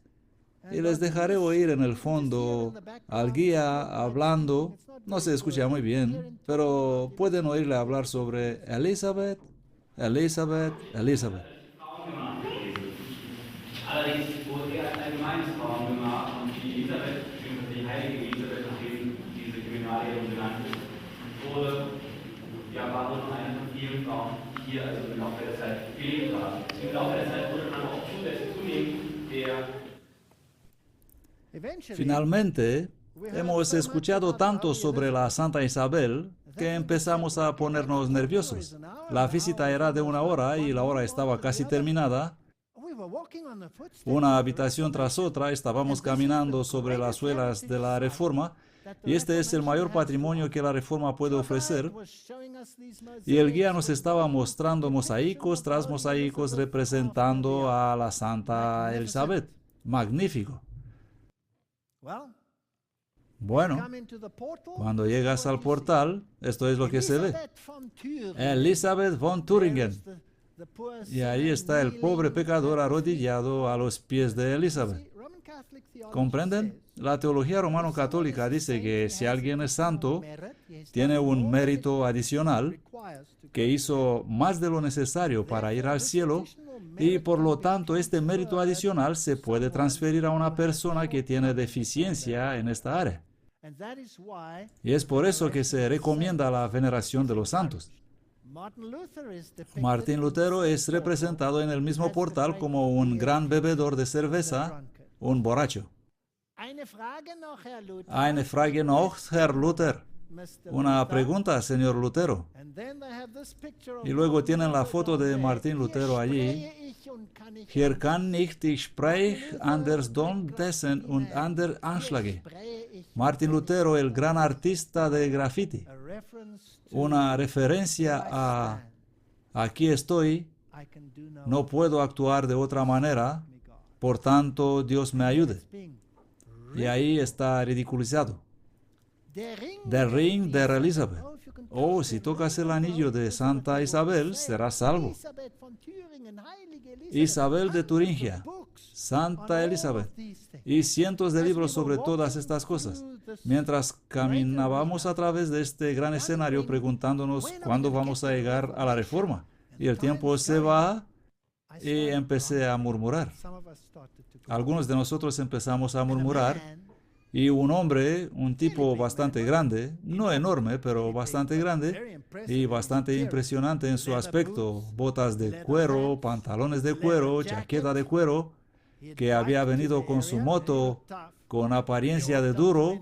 y les dejaré oír en el fondo al guía hablando. No se escucha muy bien, pero pueden oírle hablar sobre Elizabeth, Elizabeth, Elizabeth. Allerdings wurde er als allgemeines Frauengemach und die Elisabeth, beziehungsweise die heilige Elisabeth, nachdem diese Kriminalien benannt ist, war wohl noch eine von vielen Frauen, die hier also im Laufe der Zeit gelebt haben. Im Laufe der Zeit wurde man auch zunehmend der Finalmente, hemos escuchado tanto sobre la Santa Isabel que empezamos a ponernos nerviosos. La visita era de una hora y la hora estaba casi terminada. Una habitación tras otra, estábamos caminando sobre las suelas de la Reforma, y este es el mayor patrimonio que la Reforma puede ofrecer. Y el guía nos estaba mostrando mosaicos tras mosaicos representando a la Santa Elizabeth. Magnífico. Bueno, cuando llegas al portal, esto es lo que se ve. Elisabeth von Thüringen. Y ahí está el pobre pecador arrodillado a los pies de Elizabeth. ¿Comprenden? La teología romano-católica dice que si alguien es santo, tiene un mérito adicional, que hizo más de lo necesario para ir al cielo, y por lo tanto este mérito adicional se puede transferir a una persona que tiene deficiencia en esta área. Y es por eso que se recomienda la veneración de los santos. Martín Lutero es representado en el mismo portal como un gran bebedor de cerveza, un borracho. Eine Frage noch, Herr Luther. Una pregunta, señor Lutero. Y luego tienen la foto de Martín Lutero allí. Hier kann nicht ich sprech anders dessen und ander Anschläge. Martín Lutero, el gran artista de graffiti. Una referencia a aquí estoy, no puedo actuar de otra manera, por tanto Dios me ayude. Y ahí está ridiculizado. Der Ring der Elisabeth. Oh, si tocas el anillo de Santa Isabel, serás salvo. Isabel de Turingia, Santa Elizabeth, y cientos de libros sobre todas estas cosas. Mientras caminábamos a través de este gran escenario preguntándonos cuándo vamos a llegar a la Reforma. Y el tiempo se va y empecé a murmurar. Algunos de nosotros empezamos a murmurar y un hombre, un tipo bastante grande, no enorme, pero bastante grande y bastante impresionante en su aspecto, botas de cuero, pantalones de cuero, chaqueta de cuero, que había venido con su moto con apariencia de duro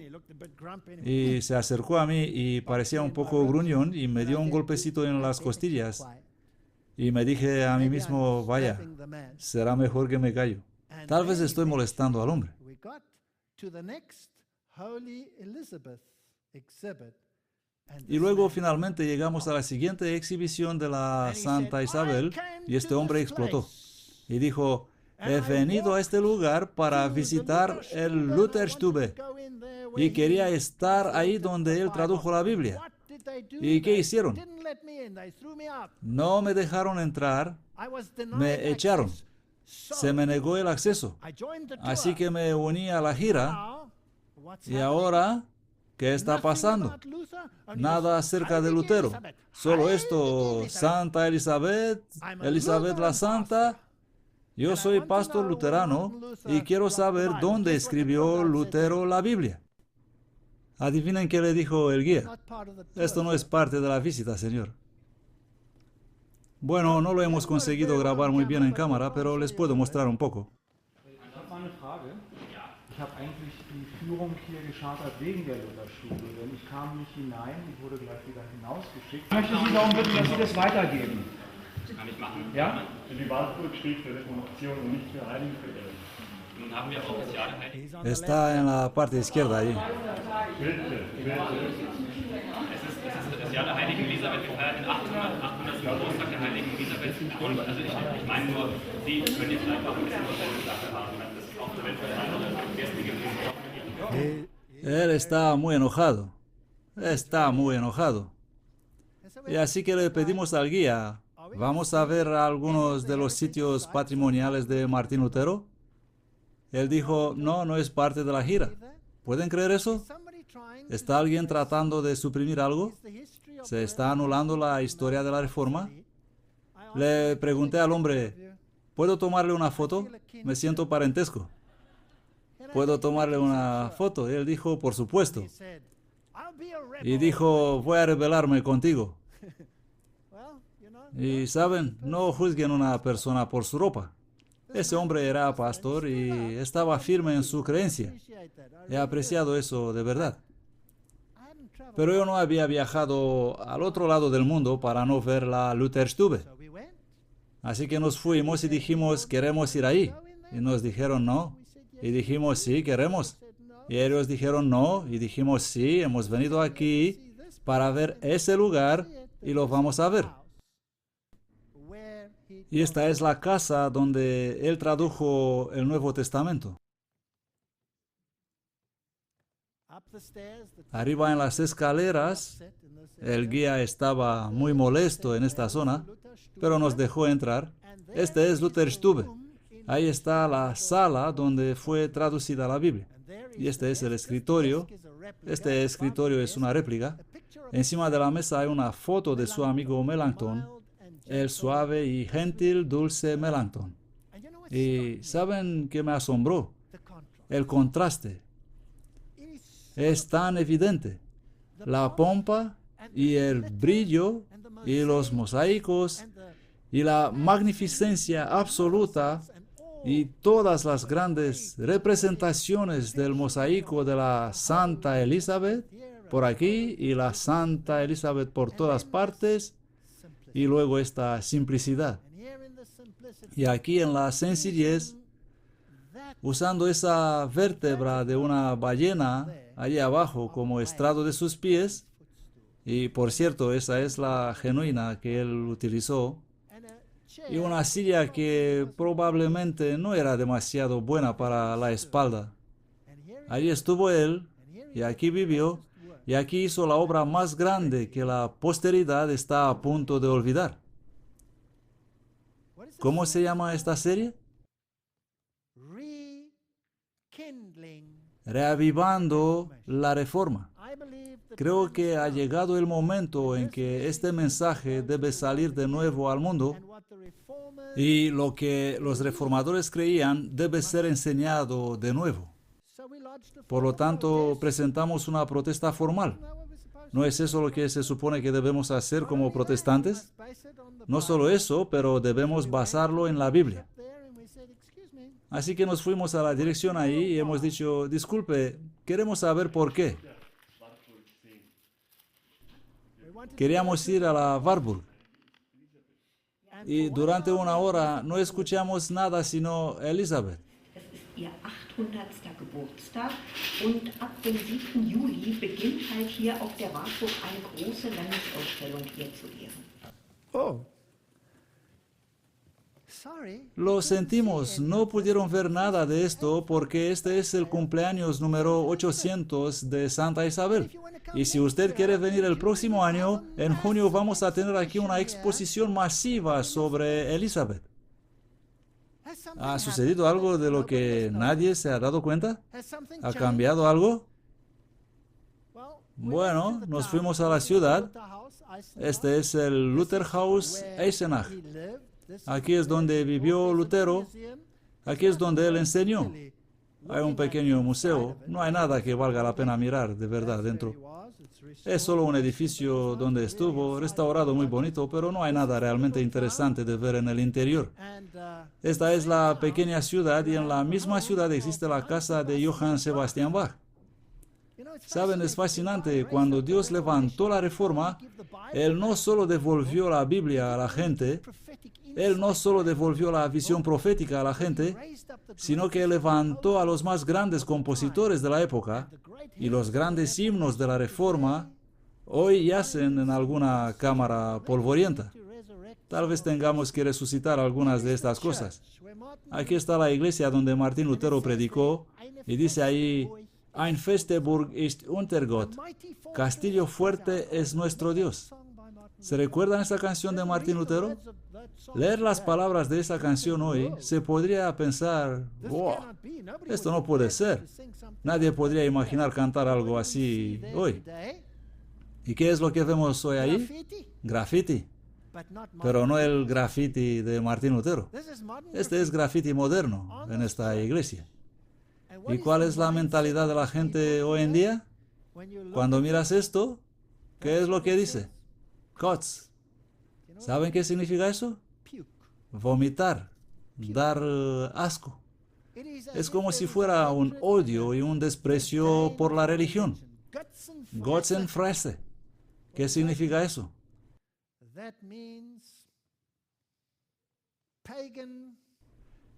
y se acercó a mí y parecía un poco gruñón y me dio un golpecito en las costillas y me dije a mí mismo, vaya, será mejor que me callo. Tal vez estoy molestando al hombre. Y luego finalmente llegamos a la siguiente exhibición de la Santa Isabel y este hombre explotó y dijo, he venido a este lugar para visitar el Lutherstube y quería estar ahí donde él tradujo la Biblia. ¿Y qué hicieron? No me dejaron entrar, me echaron. Se me negó el acceso. Así que me uní a la gira. Y ahora, ¿qué está pasando? Nada acerca de Lutero. Solo esto, Santa Elizabeth, Elizabeth la Santa. Yo soy pastor luterano y quiero saber dónde escribió Lutero la Biblia. Adivinen qué le dijo el guía. Esto no es parte de la visita, señor. Bueno, no lo hemos conseguido grabar muy bien en cámara, pero les puedo mostrar un poco. Ich habe eigentlich die Führung hier geschartert wegen der Lutherstube, denn ich kam nicht hinein, ich wurde gleich wieder hinausgeschickt. Ich möchte Sie darum bitten, dass Sie das weitergeben. Das kann ich machen. Ja? Denn die Wartburg steht für Reformation und nicht für Heiligenverehrung. Nun haben wir auch das Jahr der Heiligen. Está en la parte izquierda allí. Bitte. Es ist das Jahr der Heiligen Elisabeth. Wir feiern den 800. Geburtstag der Heiligen Elisabeth. Und also ich meine nur, Sie können jetzt vielleicht auch ein bisschen Verständnis dafür haben, dass es auch eventuell andere Gäste gibt. Él está muy enojado. Está muy enojado. Y así que le pedimos al guía, ¿vamos a ver algunos de los sitios patrimoniales de Martín Lutero? Él dijo, no es parte de la gira. ¿Pueden creer eso? ¿Está alguien tratando de suprimir algo? ¿Se está anulando la historia de la Reforma? Le pregunté al hombre, ¿puedo tomarle una foto? Me siento parentesco. ¿Puedo tomarle una foto? Y él dijo, por supuesto. Y dijo, voy a rebelarme contigo. Y saben, no juzguen a una persona por su ropa. Ese hombre era pastor y estaba firme en su creencia. He apreciado eso de verdad. Pero yo no había viajado al otro lado del mundo para no ver la Lutherstube. Así que nos fuimos y dijimos, queremos ir ahí. Y nos dijeron no. Y dijimos, sí, queremos. Y ellos dijeron no. Y dijimos, sí, hemos venido aquí para ver ese lugar y lo vamos a ver. Y esta es la casa donde él tradujo el Nuevo Testamento. Arriba en las escaleras, el guía estaba muy molesto en esta zona, pero nos dejó entrar. Este es Lutherstube. Ahí está la sala donde fue traducida la Biblia. Y este es el escritorio. Este escritorio es una réplica. Encima de la mesa hay una foto de su amigo Melanchthon, el suave y gentil dulce Melanchthon. Y ¿saben qué me asombró? El contraste. Es tan evidente. La pompa y el brillo y los mosaicos y la magnificencia absoluta y todas las grandes representaciones del mosaico de la Santa Elizabeth por aquí y la Santa Elizabeth por todas partes y luego esta simplicidad. Y aquí en la sencillez, usando esa vértebra de una ballena allí abajo como estrado de sus pies, y por cierto, esa es la genuina que él utilizó, y una silla que probablemente no era demasiado buena para la espalda. Allí estuvo él, y aquí vivió, y aquí hizo la obra más grande que la posteridad está a punto de olvidar. ¿Cómo se llama esta serie? Reavivando la Reforma. Creo que ha llegado el momento en que este mensaje debe salir de nuevo al mundo y lo que los reformadores creían debe ser enseñado de nuevo. Por lo tanto, presentamos una protesta formal. ¿No es eso lo que se supone que debemos hacer como protestantes? No solo eso, pero debemos basarlo en la Biblia. Así que nos fuimos a la dirección ahí y hemos dicho, disculpe, queremos saber por qué. Queríamos ir a la Warburg. Y durante una hora no escuchamos nada sino Elizabeth. Es ist ihr 800. Geburtstag und ab dem 7. Juli beginnt halt hier auf der Warburg eine große Landesausstellung hier zu Ehren. Oh. Lo sentimos, no pudieron ver nada de esto porque este es el cumpleaños número 800 de Santa Isabel. Y si usted quiere venir el próximo año, en junio vamos a tener aquí una exposición masiva sobre Elizabeth. ¿Ha sucedido algo de lo que nadie se ha dado cuenta? ¿Ha cambiado algo? Bueno, nos fuimos a la ciudad. Este es el Lutherhaus Eisenach. Aquí es donde vivió Lutero. Aquí es donde él enseñó. Hay un pequeño museo. No hay nada que valga la pena mirar de verdad dentro. Es solo un edificio donde estuvo, restaurado muy bonito, pero no hay nada realmente interesante de ver en el interior. Esta es la pequeña ciudad y en la misma ciudad existe la casa de Johann Sebastian Bach. Saben, es fascinante, cuando Dios levantó la Reforma, Él no solo devolvió la Biblia a la gente, Él no solo devolvió la visión profética a la gente, sino que levantó a los más grandes compositores de la época, y los grandes himnos de la Reforma hoy yacen en alguna cámara polvorienta. Tal vez tengamos que resucitar algunas de estas cosas. Aquí está la iglesia donde Martín Lutero predicó, y dice ahí, Ein feste Burg ist unser Gott. Castillo fuerte es nuestro Dios. ¿Se recuerdan esa canción de Martín Lutero? Leer las palabras de esa canción hoy, se podría pensar, wow, esto no puede ser. Nadie podría imaginar cantar algo así hoy. ¿Y qué es lo que vemos hoy ahí? Graffiti. Pero no el graffiti de Martín Lutero. Este es graffiti moderno en esta iglesia. ¿Y cuál es la mentalidad de la gente hoy en día? Cuando miras esto, ¿qué es lo que dice? Kotz. ¿Saben qué significa eso? Vomitar, dar asco. Es como si fuera un odio y un desprecio por la religión. Götzenfresse. ¿Qué significa eso?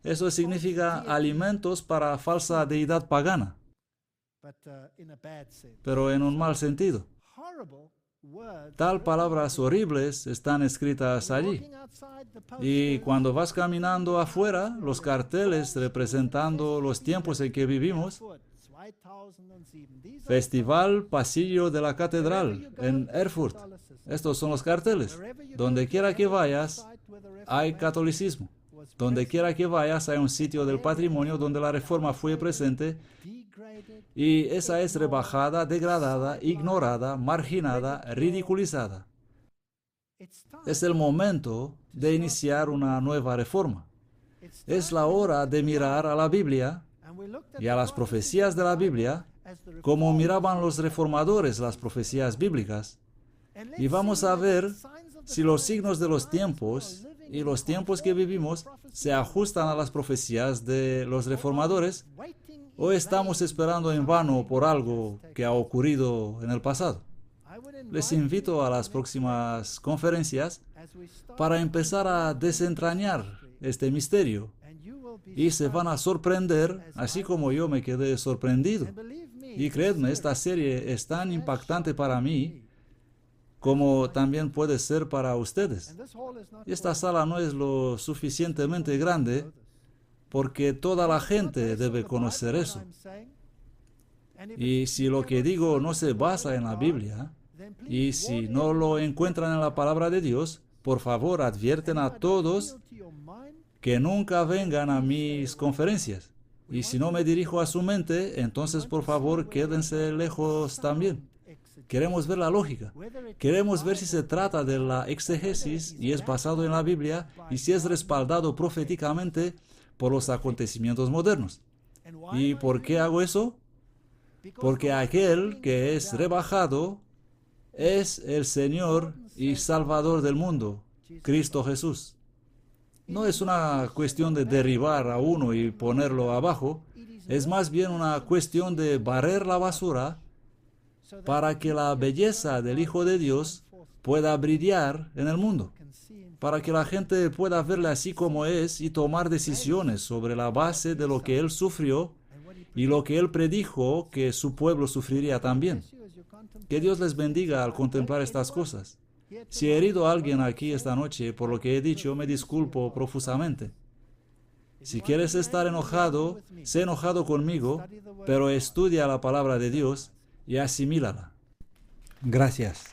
Eso significa alimentos para falsa deidad pagana, pero en un mal sentido. Tal palabras horribles están escritas allí. Y cuando vas caminando afuera, los carteles representando los tiempos en que vivimos, Festival Pasillo de la Catedral en Erfurt. Estos son los carteles. Donde quiera que vayas, hay catolicismo. Donde quiera que vayas, hay un sitio del patrimonio donde la Reforma fue presente y esa es rebajada, degradada, ignorada, marginada, ridiculizada. Es el momento de iniciar una nueva Reforma. Es la hora de mirar a la Biblia y a las profecías de la Biblia como miraban los reformadores las profecías bíblicas. Y vamos a ver si los signos de los tiempos y los tiempos que vivimos se ajustan a las profecías de los reformadores ¿O estamos esperando en vano por algo que ha ocurrido en el pasado? Les invito a las próximas conferencias para empezar a desentrañar este misterio y se van a sorprender, así como yo me quedé sorprendido. Y creedme, esta serie es tan impactante para mí como también puede ser para ustedes. Esta sala no es lo suficientemente grande porque toda la gente debe conocer eso. Y si lo que digo no se basa en la Biblia, y si no lo encuentran en la palabra de Dios, por favor advierten a todos que nunca vengan a mis conferencias. Y si no me dirijo a su mente, entonces por favor quédense lejos también. Queremos ver la lógica. Queremos ver si se trata de la exégesis y es basado en la Biblia y si es respaldado proféticamente por los acontecimientos modernos. ¿Y por qué hago eso? Porque aquel que es rebajado es el Señor y Salvador del mundo, Cristo Jesús. No es una cuestión de derribar a uno y ponerlo abajo, es más bien una cuestión de barrer la basura para que la belleza del Hijo de Dios pueda brillar en el mundo, para que la gente pueda verle así como es y tomar decisiones sobre la base de lo que Él sufrió y lo que Él predijo que su pueblo sufriría también. Que Dios les bendiga al contemplar estas cosas. Si he herido a alguien aquí esta noche por lo que he dicho, me disculpo profusamente. Si quieres estar enojado, sé enojado conmigo, pero estudia la palabra de Dios y asimílala. Gracias.